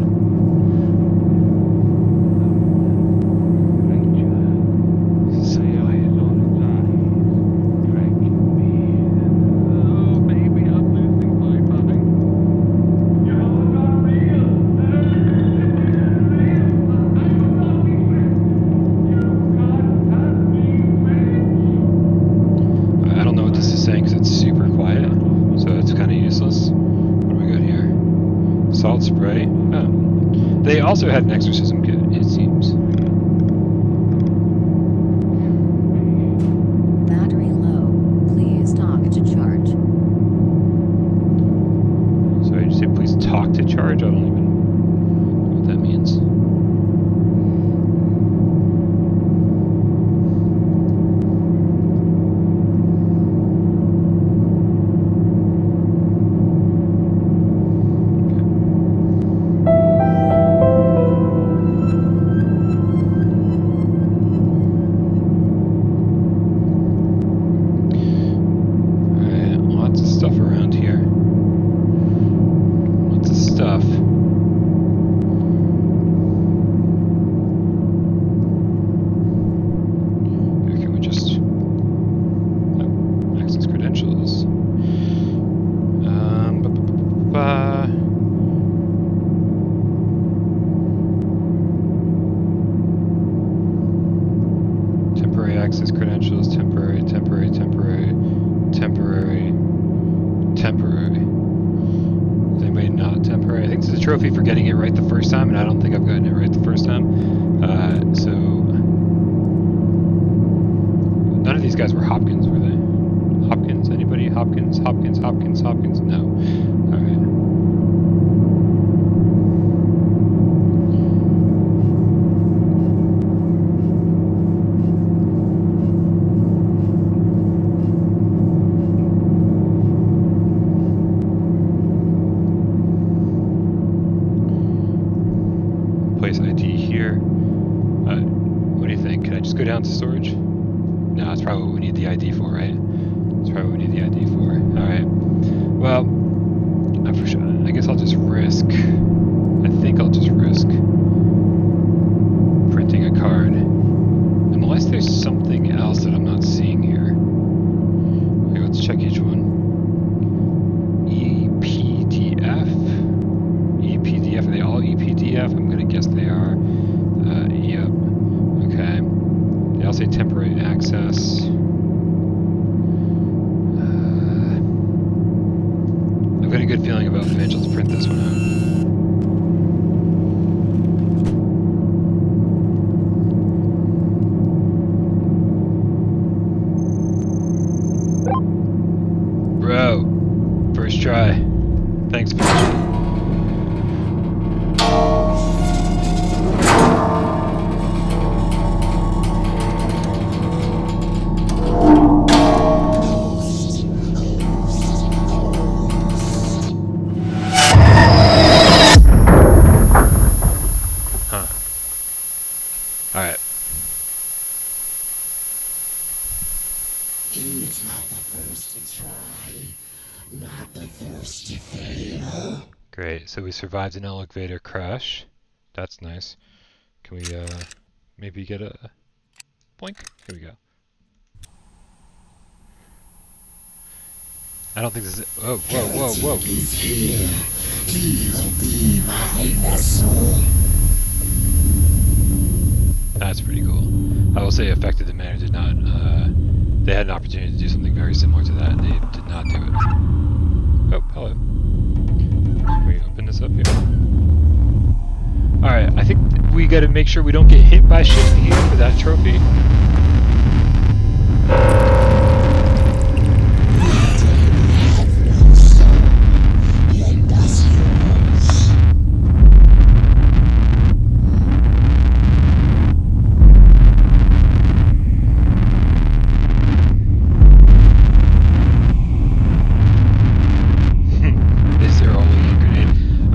Salt spray. Oh. They also had an exorcism kit, it seems. Battery low. Please talk to charge. So I just say please talk to charge? I don't even know what that means. Access credentials, temporary. Is anybody not temporary? I think this is a trophy for getting it right the first time, and I don't think I've gotten it right the first time. So none of these guys were Hopkins, were they? Hopkins? Anybody? Hopkins? No. Alright. That's probably what we need the ID for, right? That's probably what we need the ID for. Alright. Well, I guess I'll just risk... I think I'll just risk printing a card. Unless there's something else that I'm not seeing here. Okay, let's check each one. EPDF? EPDF, are they all EPDF? I'm gonna guess they are. Yep. Okay. They all say temporary access. I've got a good feeling about Vigil to print this one out. Bro, first try. Thanks, Vigil. Alright. He's not the first to try, not the first to fail. Great, so we survived an elevator crash. That's nice. Can we, maybe get a... Blink? Here we go. I don't think this is... Oh, whoa, whoa, whoa! He's here. He will be my vessel. That's pretty cool. I will say Affected the Manor did not, they had an opportunity to do something very similar to that, and they did not do it. Oh, hello. Can we open this up here? Alright, I think we gotta make sure we don't get hit by shit here for that trophy.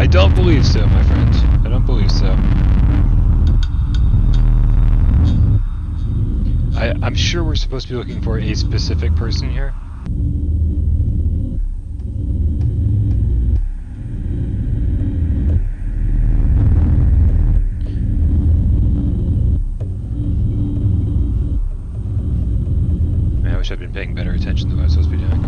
I don't believe so, my friend. I don't believe so. I'm sure we're supposed to be looking for a specific person here. Man, I wish I'd been paying better attention to what I was supposed to be doing.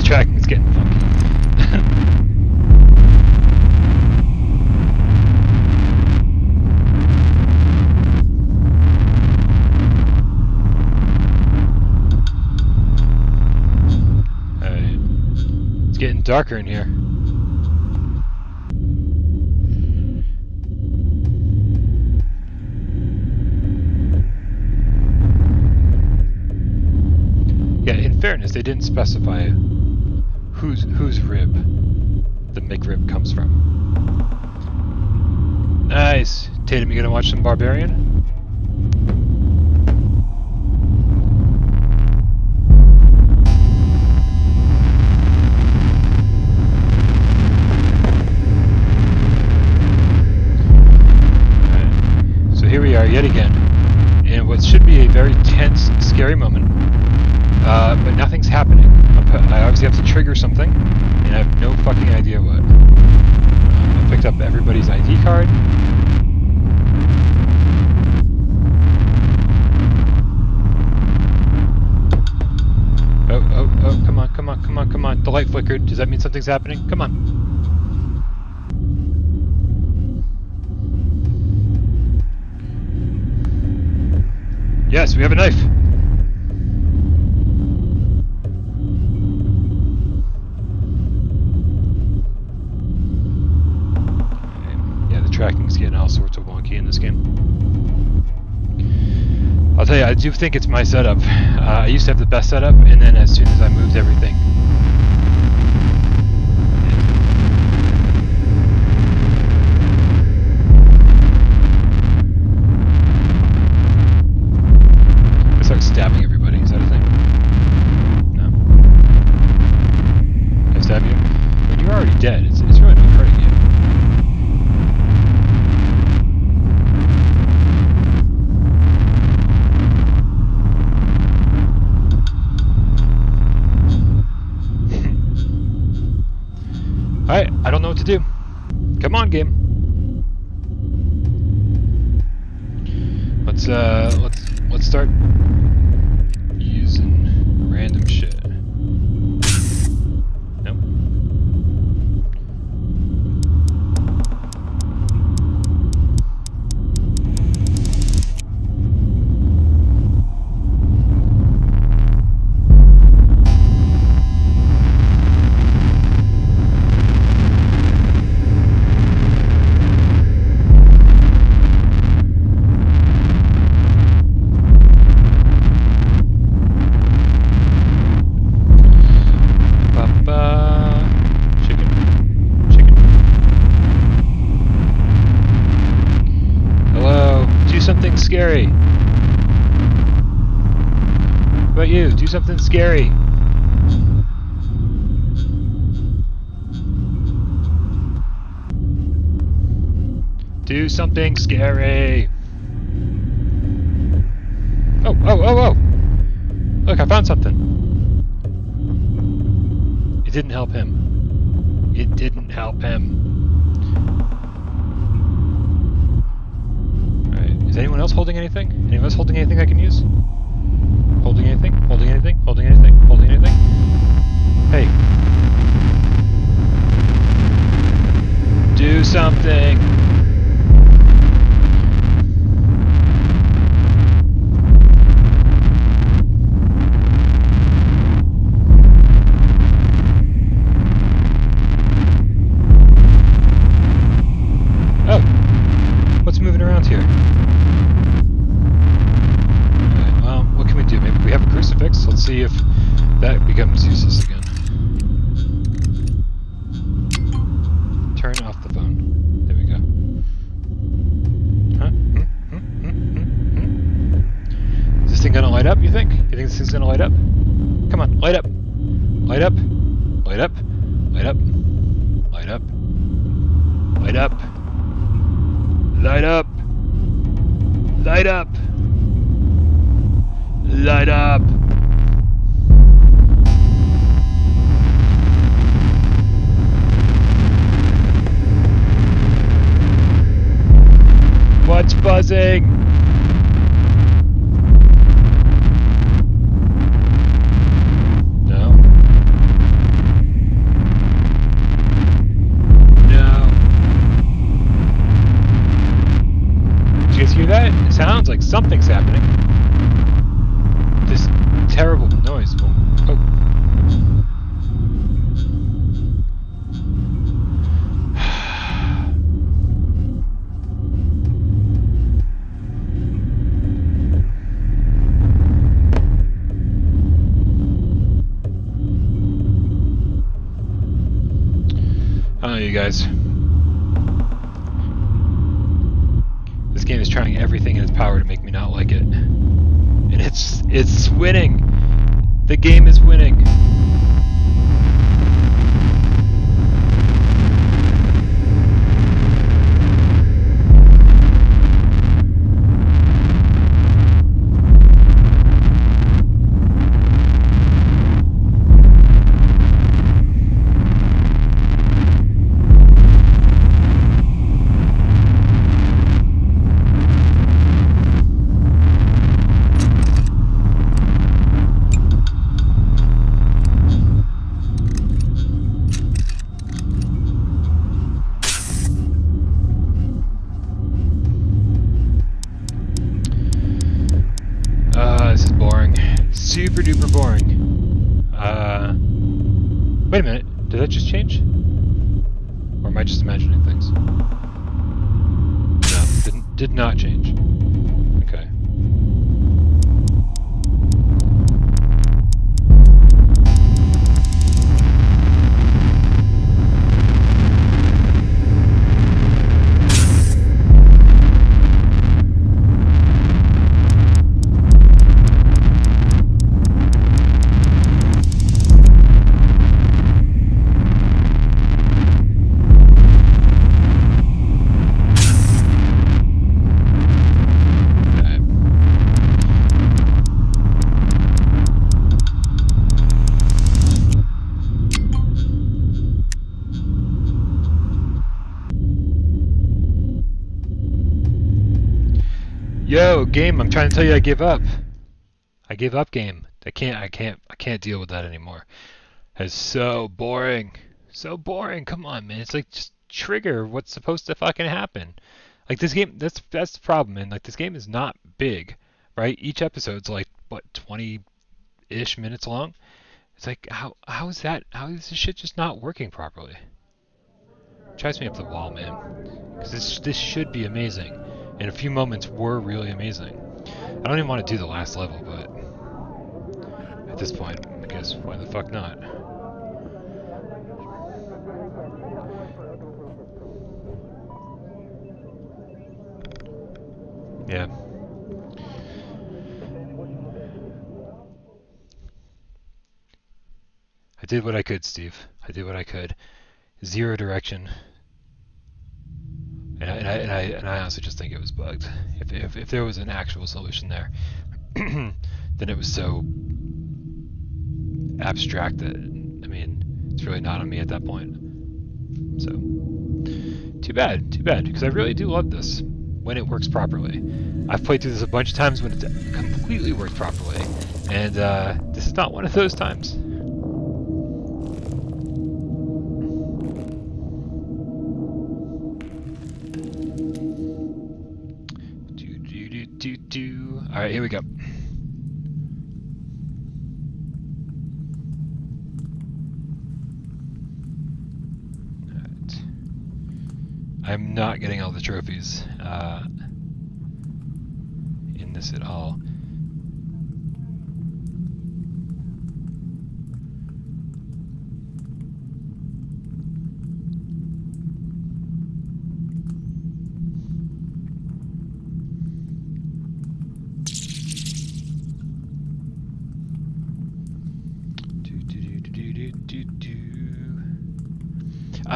Tracking's getting funky. Alright. It's getting darker in here. Yeah, in fairness, they didn't specify whose rib the McRib comes from. Nice! Tatum, you gonna watch some Barbarian? Alright, so here we are yet again, in what should be a very tense, scary moment, but nothing's happening. I obviously have to trigger something, and I have no fucking idea what. I picked up everybody's ID card. Oh, come on. The light flickered. Does that mean something's happening? Come on. Yes, we have a knife. Tracking's getting all sorts of wonky in this game. I'll tell you, I do think it's my setup. I used to have the best setup, and then as soon as I moved everything... Alright, I don't know what to do. Come on, game. Let's start using random shit. Nope. Scary. How about you? Do something scary. Do something scary. Oh, oh, oh, oh! Look, I found something. It didn't help him. It didn't help him. Is anyone else holding anything? Anyone else holding anything I can use? Holding anything? Holding anything? Holding anything? Holding anything? Hey. Do something! Oh! What's moving around here? Maybe we have a crucifix. Let's see if that becomes useless again. Turn off the phone. There we go. Huh? Is this thing gonna light up, you think? You think this thing's gonna light up? Come on, light up! Light up! Light up! Light up! Light up! Light up! Light up! Light up! Light up! What's buzzing? No. No. Did you guys hear that? It sounds like something's happening. This terrible noise. Oh. I don't know, you guys. This game is trying everything in its power to make me not like it. And it's winning. The game is winning. This is boring. Super duper boring. Wait a minute. Did that just change? Or am I just imagining things? No, did not change. Okay. Yo, game, I'm trying to tell you I give up. I gave up, game. I can't deal with that anymore. It's so boring. So boring. Come on, man. It's like just trigger what's supposed to fucking happen. Like this game, that's the problem, man. Like this game is not big, right? Each episode's like what 20-ish minutes long. It's like how is this shit just not working properly? It drives me up the wall, man. Because this should be amazing, and a few moments were really amazing. I don't even want to do the last level, but at this point, I guess why the fuck not? Yeah. I did what I could, Steve. I did what I could. Zero direction. And I honestly just think it was bugged. If there was an actual solution there, then it was so abstract that, I mean, it's really not on me at that point. So, too bad, because I really do love this when it works properly. I've played through this a bunch of times when it completely works properly, and this is not one of those times. Alright, here we go. Alright. I'm not getting all the trophies in this at all.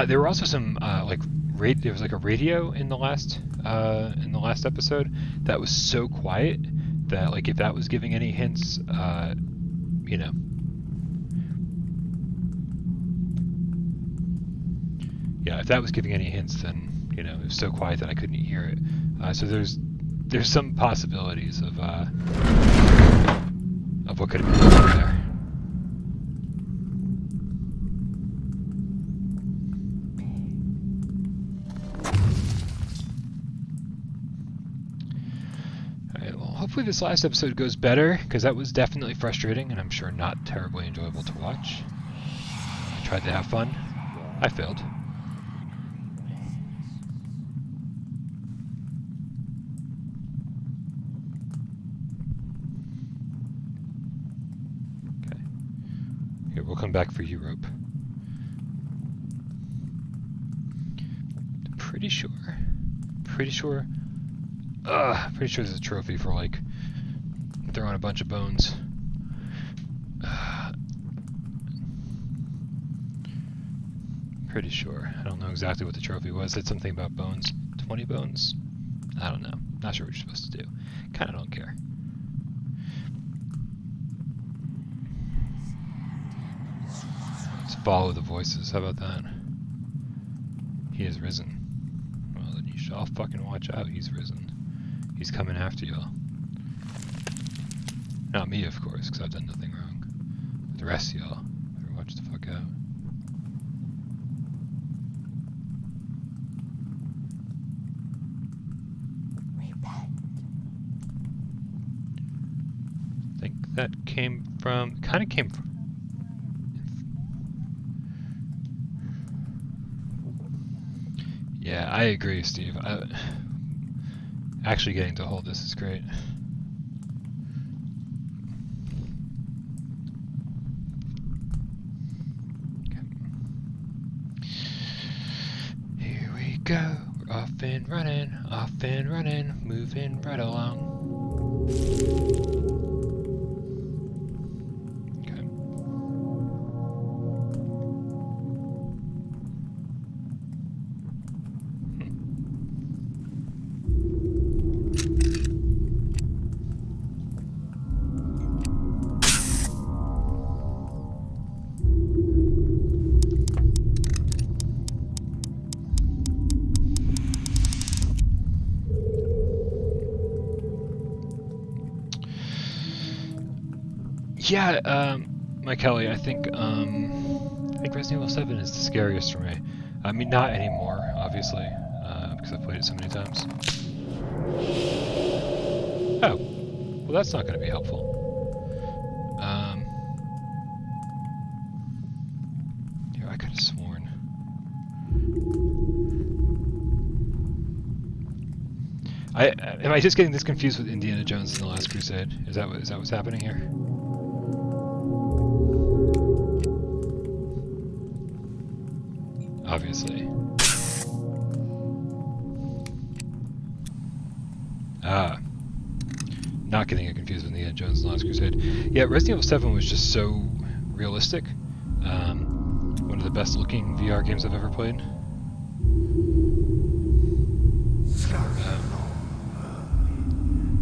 There were also some there was like a radio in the last episode that was so quiet that like if that was giving any hints, you know. Yeah, if that was giving any hints, then you know it was so quiet that I couldn't hear it. So there's some possibilities of what could have been going on there. Hopefully this last episode goes better, because that was definitely frustrating and I'm sure not terribly enjoyable to watch. I tried to have fun. I failed. Okay. Here, we'll come back for Europe. Pretty sure there's a trophy for like throwing a bunch of bones. Pretty sure. I don't know exactly what the trophy was. It said something about bones. 20 bones? I don't know. Not sure what you're supposed to do. Kinda don't care. Let's follow the voices. How about that? He is risen. Well, then you should all fucking watch out. He's risen. He's coming after y'all. Not me, of course, because I've done nothing wrong. But the rest of y'all, better watch the fuck out. Repent. I think that came from... kind of came from... Yeah, I agree, Steve. Actually getting to hold this is great. Okay. Here we go. We're off and running, moving right along. Yeah, Mike Kelly, I think Resident Evil 7 is the scariest for me. I mean, not anymore, obviously, because I've played it so many times. Oh, well, that's not going to be helpful. Here, I could have sworn. Am I just getting this confused with Indiana Jones and the Last Crusade? Is that what's happening here? Obviously. Not getting it confused with Indiana Jones and the Last Crusade. Yeah, Resident Evil 7 was just so realistic. One of the best looking VR games I've ever played.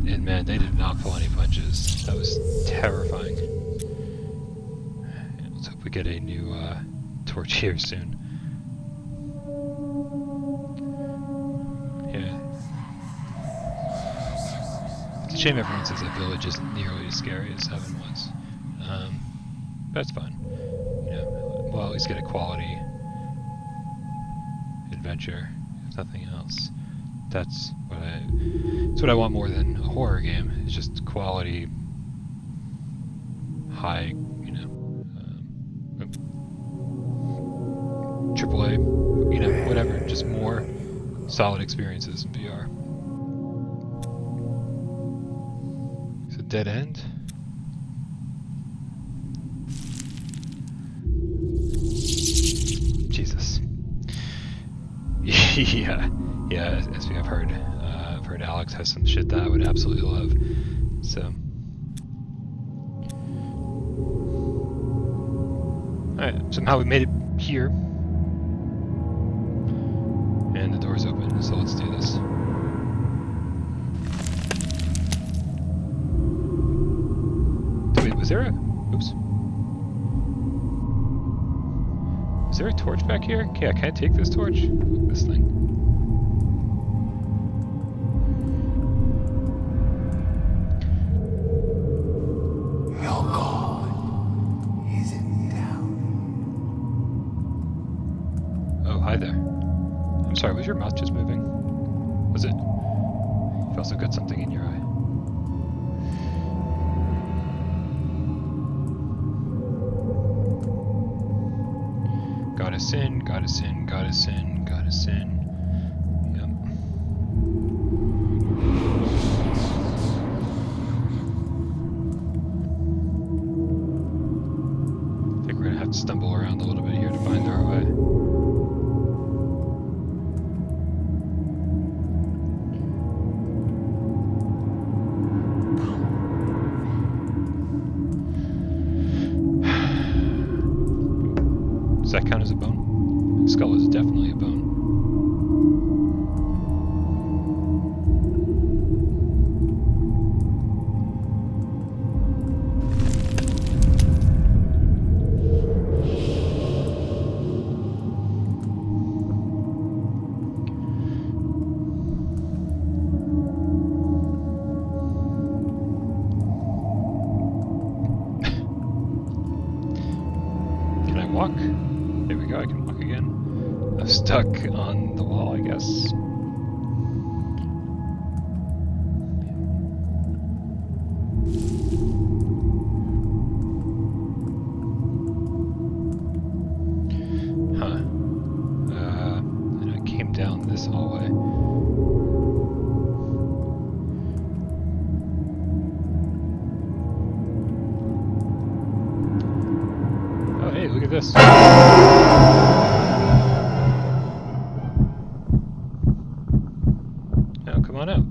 And man, they did not pull any punches. That was terrifying. Let's hope we get a new torch here soon. Yeah. It's a shame everyone says that Village isn't nearly as scary as 7 was. That's fine. You know, we'll at least get a quality adventure, if nothing else. That's what I want more than a horror game. It's just quality, high, you know, AAA, you know, whatever. Just more solid experiences in VR. It's a dead end. Jesus. Yeah. Yeah, as we have heard, I've heard Alex has some shit that I would absolutely love. So, alright, somehow we made it here, and the door's open. So let's do this. Wait, was there a? Oops. Is there a torch back here? Okay, can I take this torch? This thing. Hi there. I'm sorry, was your mouth just moving? Was it? You've also got something in your eye. Gotta sin, gotta sin, gotta sin, gotta sin. Yep. I think we're gonna have to stumble around a little bit here to find our way. Does that count as a bone? Skull is definitely a bone. Can I walk? There we go, I can walk again. I'm stuck on the wall, I guess. Huh. And I came down this hallway. Oh, hey, look at this. Come on out.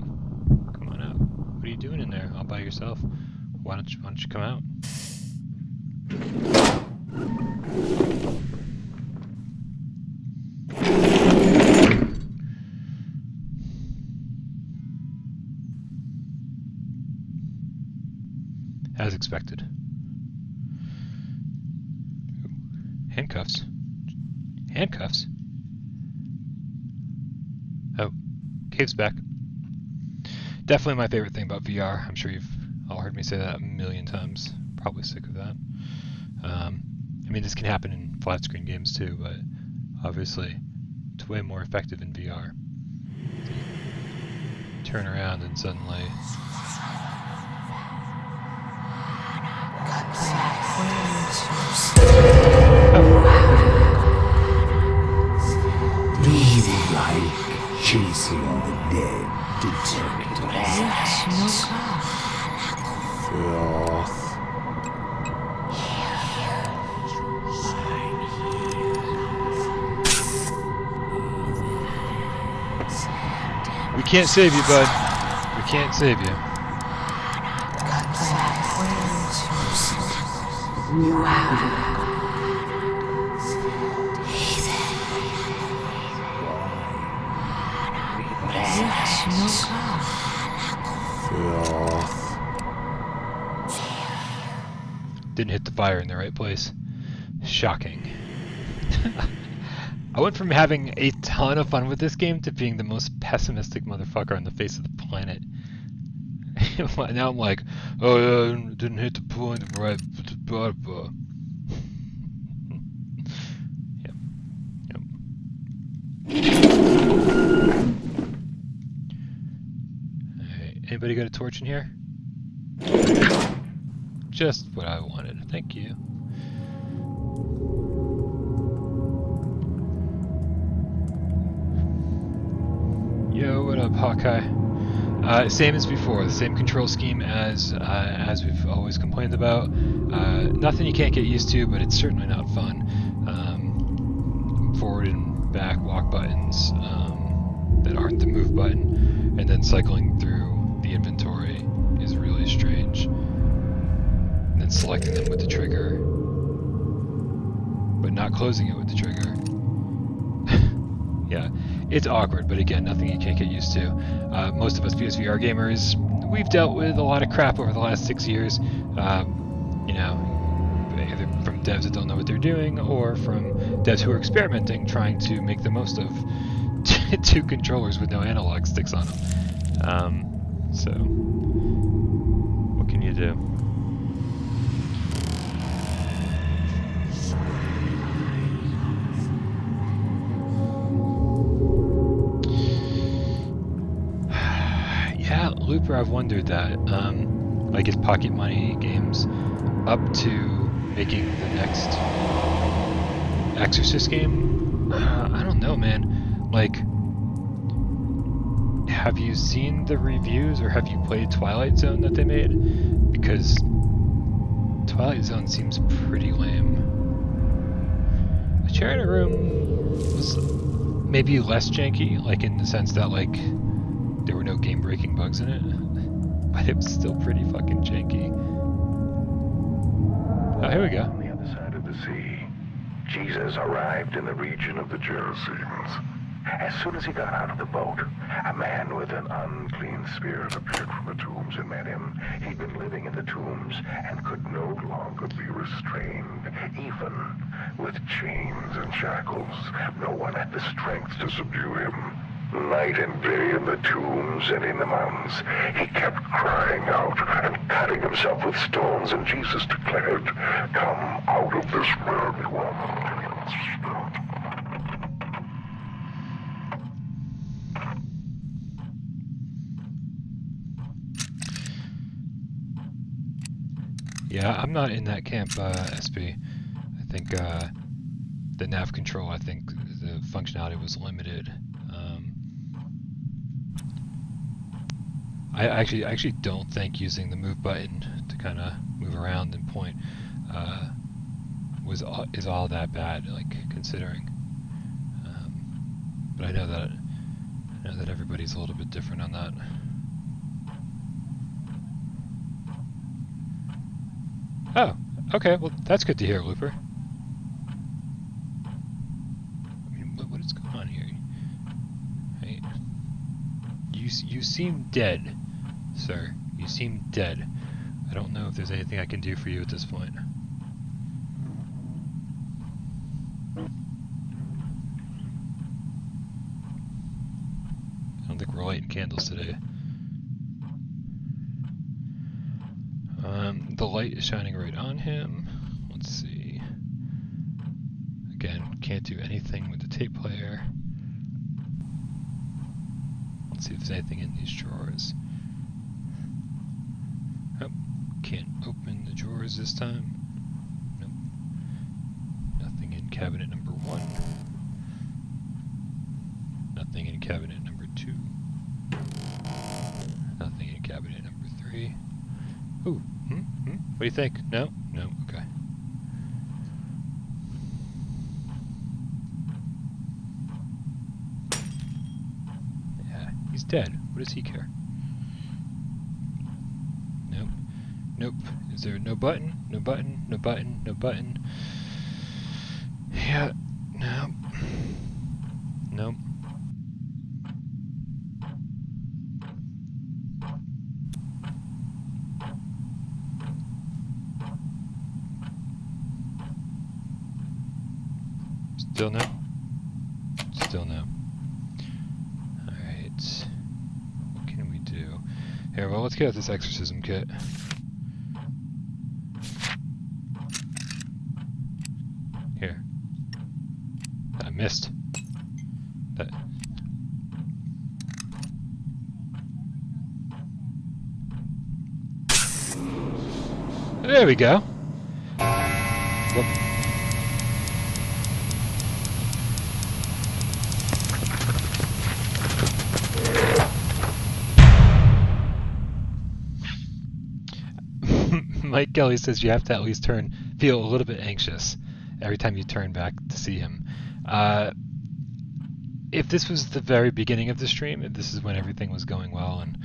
Come on out. What are you doing in there all by yourself? Why don't you come out? As expected. Ooh. Handcuffs. Handcuffs? Oh. Cave's back. Definitely my favorite thing about VR. I'm sure you've all heard me say that a million times, probably sick of that. I mean, this can happen in flat screen games too, but obviously it's way more effective in VR. Turn around and suddenly... Be like chasing the dead, detective. Filth. We can't save you, bud. We can't save you. Didn't hit the fire in the right place. Shocking. I went from having a ton of fun with this game to being the most pessimistic motherfucker on the face of the planet. Now I'm like, oh yeah, didn't hit the point right. Yep. Alright, anybody got a torch in here? Just what I wanted, thank you. Yo, what up, Hawkeye? Same as before, the same control scheme as we've always complained about. Nothing you can't get used to, but it's certainly not fun. Forward and back walk buttons that aren't the move button, and then cycling through the inventory is really strange. And then selecting them with the trigger, but not closing it with the trigger. Yeah, it's awkward, but again, nothing you can't get used to. Most of us PSVR gamers, we've dealt with a lot of crap over the last 6 years. You know, either from devs that don't know what they're doing, or from devs who are experimenting, trying to make the most of two controllers with no analog sticks on them. So, what can you do? Yeah, Looper, I've wondered that. Like, is Pocket Money Games up to making the next Exorcist game? I don't know, man. Like, have you seen the reviews, or have you played Twilight Zone that they made? Because Twilight Zone seems pretty lame. The Chair in a Room was maybe less janky, like in the sense that, like, there were no game-breaking bugs in it, but it was still pretty fucking janky. Oh, here we go. On the other side of the sea, Jesus arrived in the region of the Gerasenes. As soon as he got out of the boat, a man with an unclean spirit appeared from the tombs and met him. He'd been living in the tombs and could no longer be restrained, even with chains and shackles. No one had the strength to subdue him. Night and day in the tombs and in the mountains, he kept crying out and cutting himself with stones, and Jesus declared, "Come out of this worldly one." Yeah, I'm not in that camp, SB. I think the nav control, I think the functionality was limited. I actually don't think using the move button to kind of move around and point is all that bad, like, considering. But I know that everybody's a little bit different on that. Oh, okay. Well, that's good to hear, Looper. I mean, what is going on here? Hey, you seem dead, sir. You seem dead. I don't know if there's anything I can do for you at this point. I don't think we're lighting candles today. The light is shining right on him. Let's see. Again, can't do anything with the tape player. Let's see if there's anything in these drawers. Oh, can't open the drawers this time. Nope. Nothing in cabinet number 1. Nothing in cabinet number 2. Nothing in cabinet number 3. Ooh, what do you think? No? No? Okay. Yeah, he's dead. What does he care? Nope. Nope. Is there no button? No button? No button? No button? Yeah. No. Nope. Still no? Still no. Alright. What can we do? Here, well, let's get out this exorcism kit. Here. I missed. That. There we go. Whoop. Mike Kelly says you have to at least feel a little bit anxious every time you turn back to see him. If this was the very beginning of the stream, if this is when everything was going well, and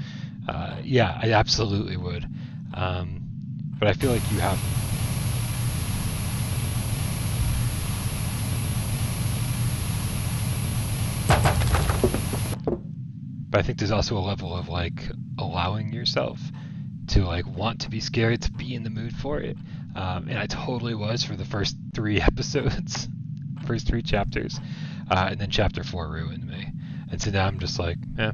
yeah, I absolutely would. But I feel like you have. But I think there's also a level of like allowing yourself to like want to be scared, to be in the mood for it. And I totally was for the first 3 episodes, first 3 chapters. And then chapter 4 ruined me. And so now I'm just like, eh.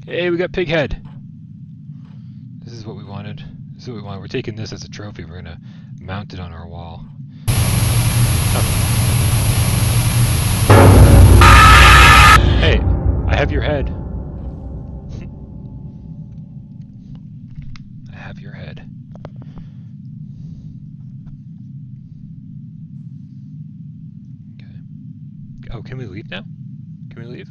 Hey, we got Pighead. This is what we wanted. This is what we want. We're taking this as a trophy. We're gonna mount it on our wall. Oh. Hey, I have your head. I have your head. Okay. Oh, can we leave now? Can we leave?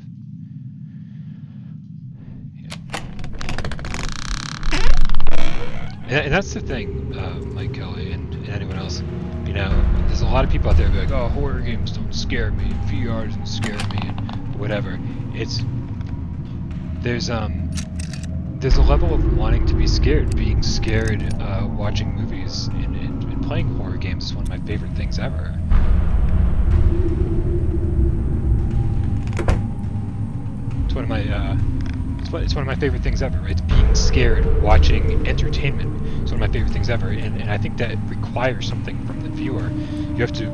And that's the thing, Mike Kelly and anyone else, you know, there's a lot of people out there who be like, oh, horror games don't scare me, VR doesn't scare me, and whatever. There's a level of wanting to be scared, being scared, watching movies, and playing horror games is one of my favorite things ever. It's one of my, it's one of my favorite things ever, right? It's being scared, watching entertainment. It's one of my favorite things ever, and I think that requires something from the viewer. You have to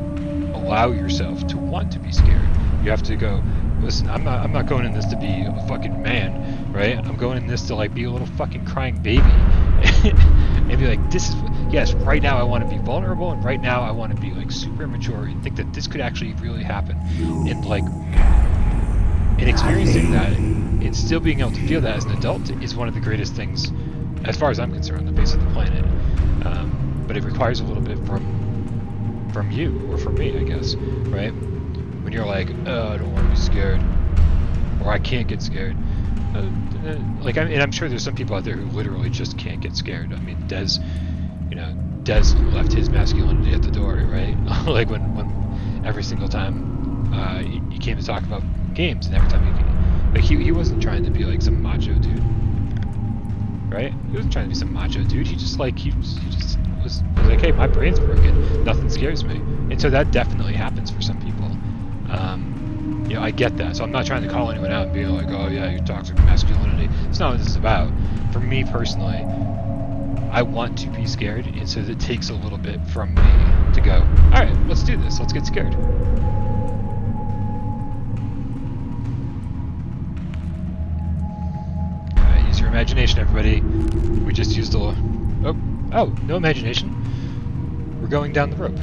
allow yourself to want to be scared. You have to go, listen, I'm not going in this to be a fucking man, right? I'm going in this to like be a little fucking crying baby, and be like, this is, yes, right now I want to be vulnerable, and right now I want to be like super immature and think that this could actually really happen, and like, and experiencing that. And still being able to feel that as an adult is one of the greatest things, as far as I'm concerned, on the face of the planet. But it requires a little bit from you, or from me, I guess, right? When you're like, oh, I don't want to be scared, or I can't get scared. And I'm sure there's some people out there who literally just can't get scared. I mean, Des left his masculinity at the door, right? Like when every single time he came to talk about games, and every time he wasn't trying to be like some macho dude, right? He wasn't trying to be some macho dude. He just was like, hey, my brain's broken. Nothing scares me. And so that definitely happens for some people. You know, I get that. So I'm not trying to call anyone out and be like, oh yeah, you're toxic masculinity. It's not what this is about. For me personally, I want to be scared, and so it takes a little bit from me to go, all right, let's do this. Let's get scared. imagination, everybody. We just used a... Oh, no imagination. We're going down the rope.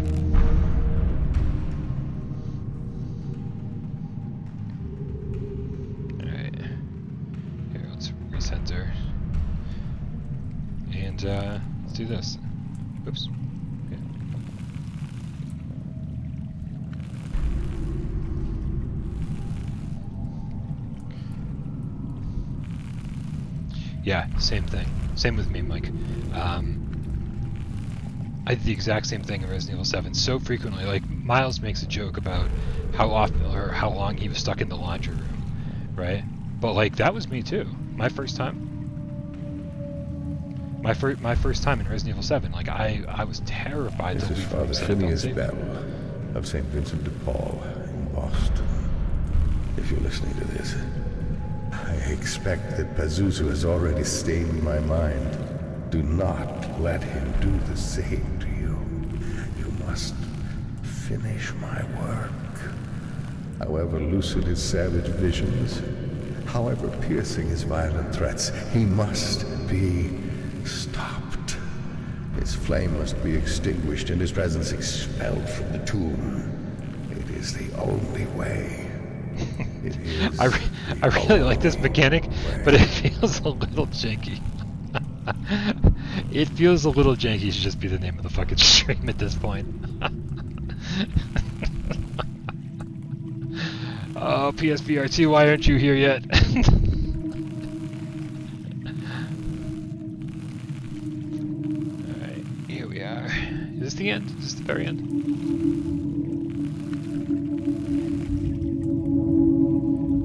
Alright. Here, let's recenter. And, let's do this. Oops. Okay. Yeah, same thing. Same with me, Mike. I did the exact same thing in Resident Evil 7 so frequently. Like, Miles makes a joke about how often or how long he was stuck in the laundry room, right? But like, that was me too. My first time. My first time in Resident Evil 7. Like, I was terrified to This is leave. Father Phineas Bell of St. Vincent de Paul in Boston. If you're listening to this, I expect that Pazuzu has already stained my mind. Do not let him do the same to you. You must finish my work. However lucid his savage visions, however piercing his violent threats, he must be stopped. His flame must be extinguished and his presence expelled from the tomb. It is the only way. It is I really like this mechanic, but it feels a little janky. It feels a little janky to just be the name of the fucking stream at this point. Oh, PSVR 2, why aren't you here yet? Alright, here we are. Is this the end? Is this the very end?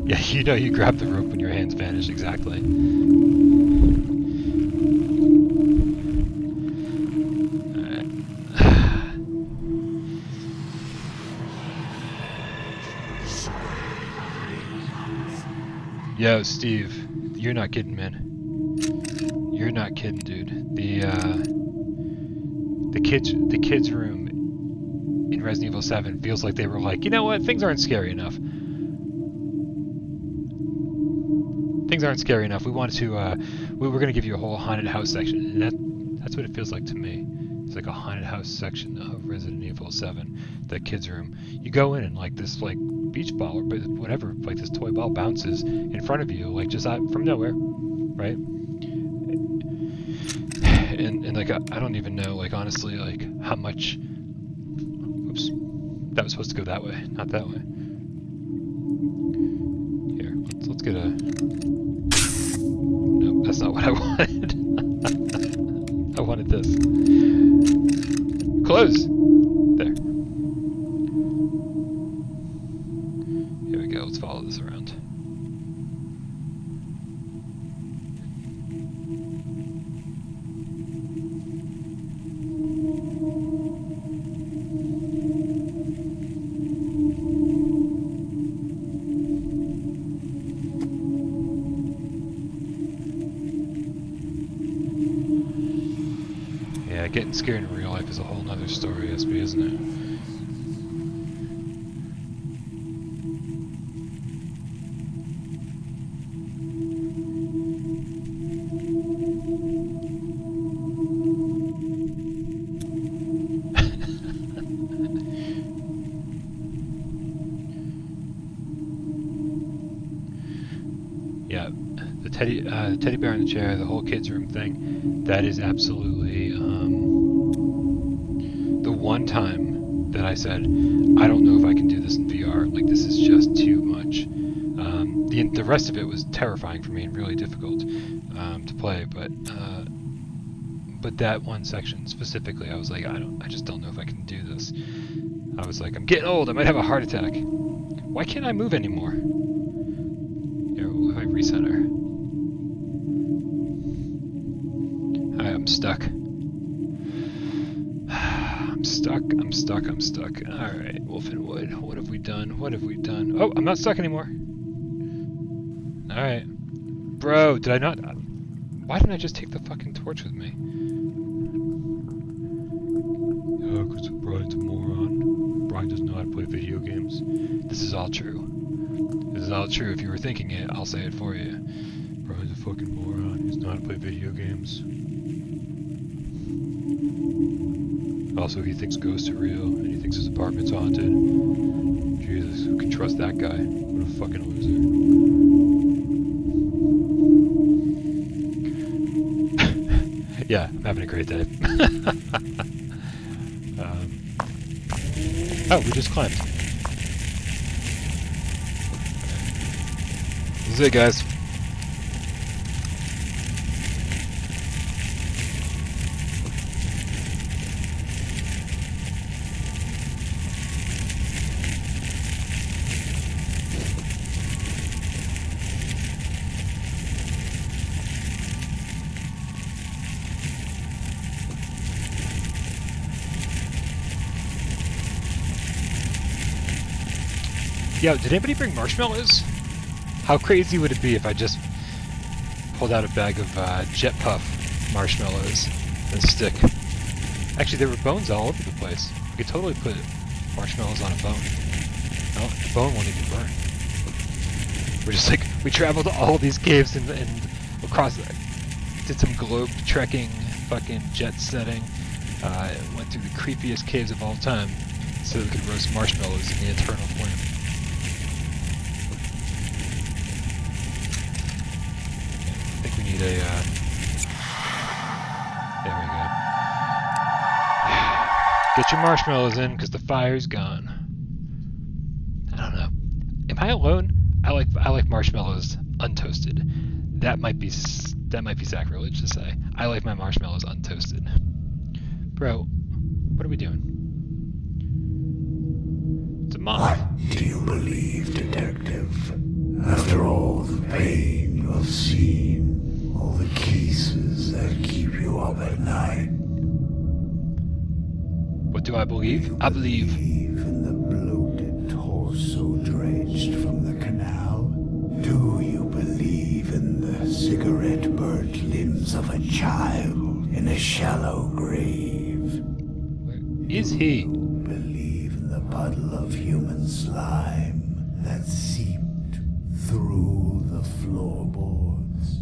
Yeah, you know you grab the rope when your hands vanish, exactly. Yo, Steve, you're not kidding, man. You're not kidding, dude. The kids' room in Resident Evil 7 feels like they were like, you know what? Things aren't scary enough. Things aren't scary enough. We wanted to. We're gonna give you a whole haunted house section, and that's what it feels like to me. It's like a haunted house section of Resident Evil 7, the kids' room. You go in and like this like beach ball or whatever, like this toy ball bounces in front of you, like just out from nowhere, right? And like I don't even know, like honestly, like how much. Oops, that was supposed to go that way, not that way. Here, let's get a. No, that's not what I wanted. I wanted this. Close. There. Here we go. Let's follow this around. Yeah, getting scared in real life is a whole nother story, SB, isn't it? Yeah, the teddy bear in the chair, the whole kids' room thing, that is absolutely the one time that I said, I don't know if I can do this in VR, like this is just too much. The rest of it was terrifying for me and really difficult to play, but that one section specifically, I was like, I just don't know if I can do this. I was like, I'm getting old, I might have a heart attack. Why can't I move anymore? Here, if I reset her. I'm stuck. I'm stuck. Alright, Wolfenwood, what have we done? Oh, I'm not stuck anymore. Alright. Bro, did I not... Why didn't I just take the fucking torch with me? Oh, because Brian's a moron. Brian doesn't know how to play video games. This is all true. This is all true. If you were thinking it, I'll say it for you. Brian's a fucking moron. He's not to play video games. Also, he thinks ghosts are real, and he thinks his apartment's haunted. Jesus, who can trust that guy? What a fucking loser. Yeah, I'm having a great day. Oh, we just climbed. This is it, guys. Yo, did anybody bring marshmallows? How crazy would it be if I just pulled out a bag of Jet Puff marshmallows and a stick? Actually, there were bones all over the place. We could totally put marshmallows on a bone. No, the bone won't even burn. We're just like, we traveled to all these caves and across, did some globe trekking, fucking jet setting, went through the creepiest caves of all time so we could roast marshmallows in the eternal flame. I think we need a, there we go. Get your marshmallows in, because the fire's gone. I don't know. Am I alone? I like marshmallows untoasted. That might be sacrilege to say. I like my marshmallows untoasted. Bro, what are we doing? It's a moth. What do you believe, detective? After all the pain you have seen, all the cases that keep you up at night. What do I believe? I believe in the bloated torso dredged from the canal. Do you believe in the cigarette-burnt limbs of a child in a shallow grave? Where is he? Do you believe in the puddle of human slime that seeped through the floorboards?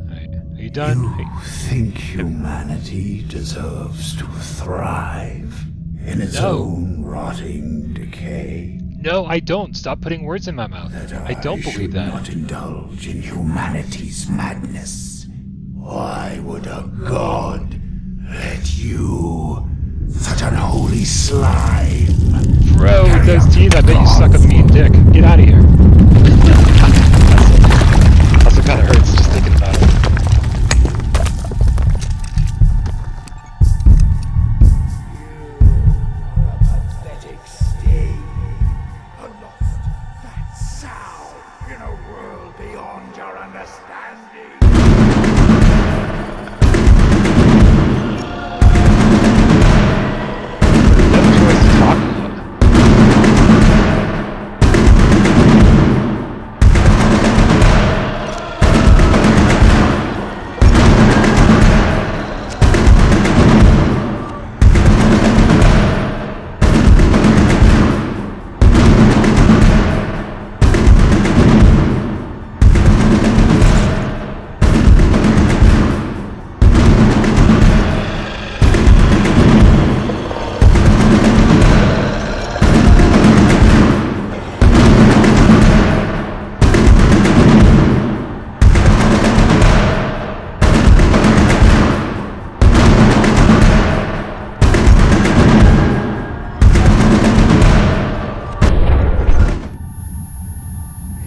Alright, are you done? You think humanity deserves to thrive in its own rotting decay? No, I don't. Stop putting words in my mouth. I don't believe that. Not indulge in humanity's madness. Why would a god let you, such unholy slime? Bro, with those teeth, I bet you suck a mean dick. Get out of here. Also kind of hurts just thinking about it. Pathetic stain. A lost fat sow in a world beyond your understanding. No choice to talk about.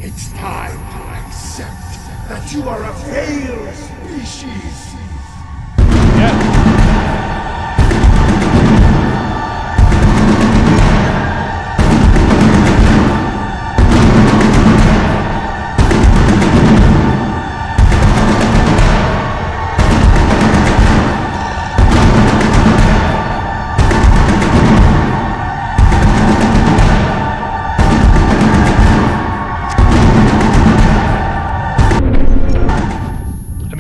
It's time to accept that you are a failed species. Yeah.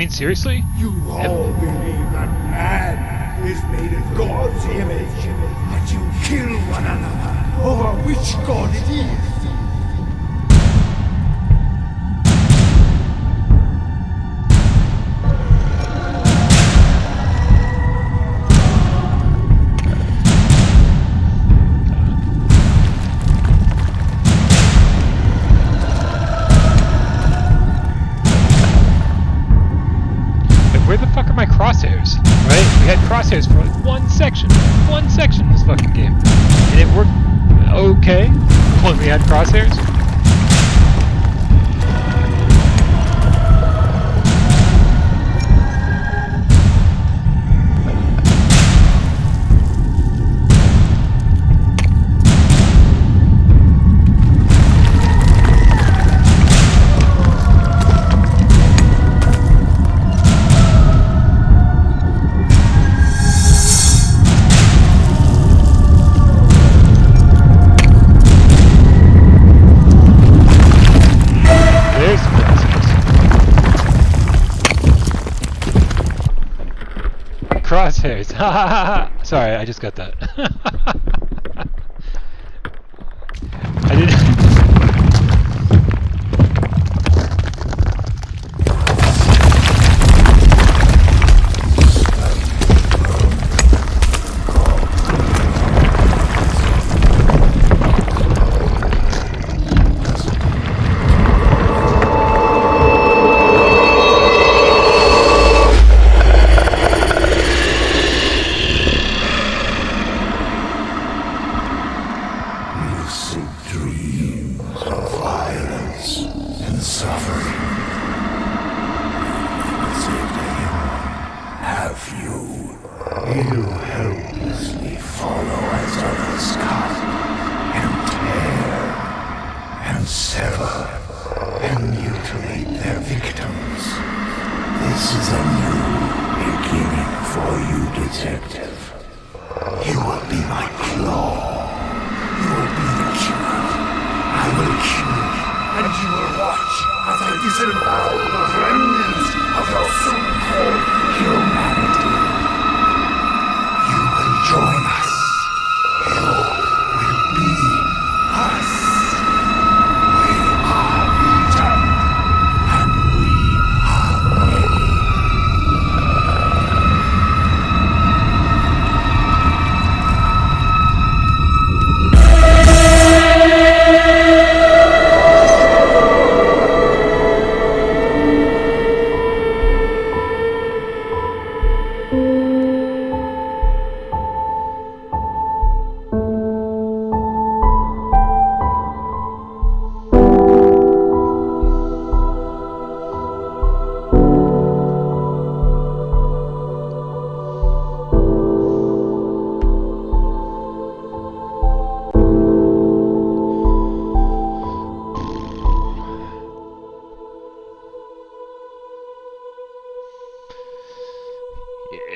Seriously? You all believe that man is made in God's image, but you kill one another over which God it is. one section in this fucking game, and it worked okay when we had crosshairs. Crosshairs. Sorry, I just got that. I didn't.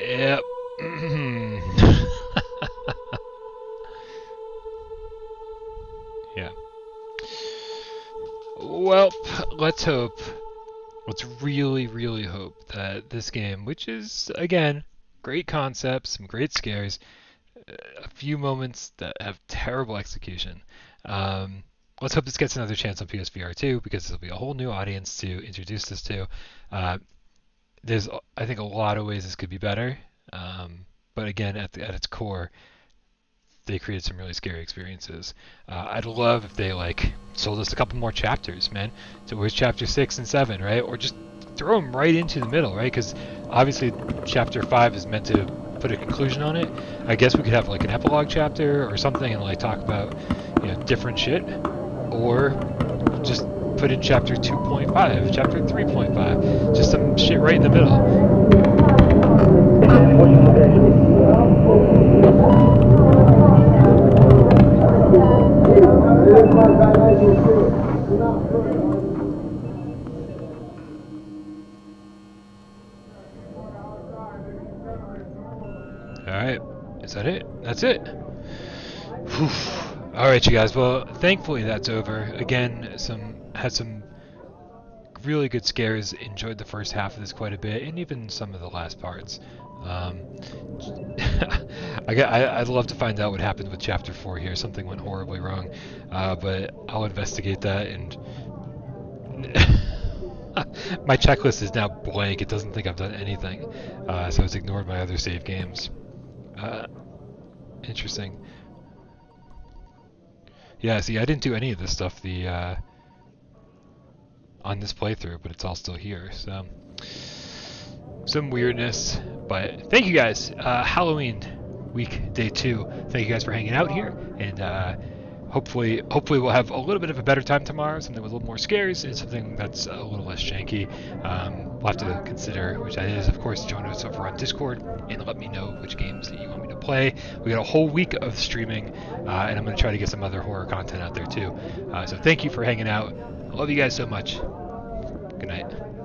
Yep. Yeah. Well, let's hope. Let's really hope that this game, which is, again, great concepts, some great scares, a few moments that have terrible execution. Let's hope this gets another chance on PSVR 2, because there'll be a whole new audience to introduce this to. There's, I think, a lot of ways this could be better, but again, at its core, they created some really scary experiences. I'd love if they sold us a couple more chapters, man. So where's chapter 6 and 7, right? Or just throw them right into the middle, right? Because obviously chapter 5 is meant to put a conclusion on it. I guess we could have an epilogue chapter or something and talk about different shit, or just put in chapter 2.5, chapter 3.5, just some shit right in the middle. Alright, is that it? That's it. Whew. Alright, you guys, well, thankfully that's over. Again, had some really good scares, enjoyed the first half of this quite a bit, and even some of the last parts. I'd love to find out what happened with chapter 4 here. Something went horribly wrong, but I'll investigate that, and my checklist is now blank. It doesn't think I've done anything, so it's ignored my other save games. Interesting. Yeah, see, I didn't do any of this stuff on this playthrough, but it's all still here, so some weirdness. But thank you guys. Halloween week, day 2. Thank you guys for hanging out here, and hopefully we'll have a little bit of a better time tomorrow, something with a little more scares and something that's a little less janky. We'll have to consider which that is. Of course, join us over on Discord and let me know which games that you want me to play. We got a whole week of streaming, and I'm going to try to get some other horror content out there too. So thank you for hanging out. I love you guys so much. Good night.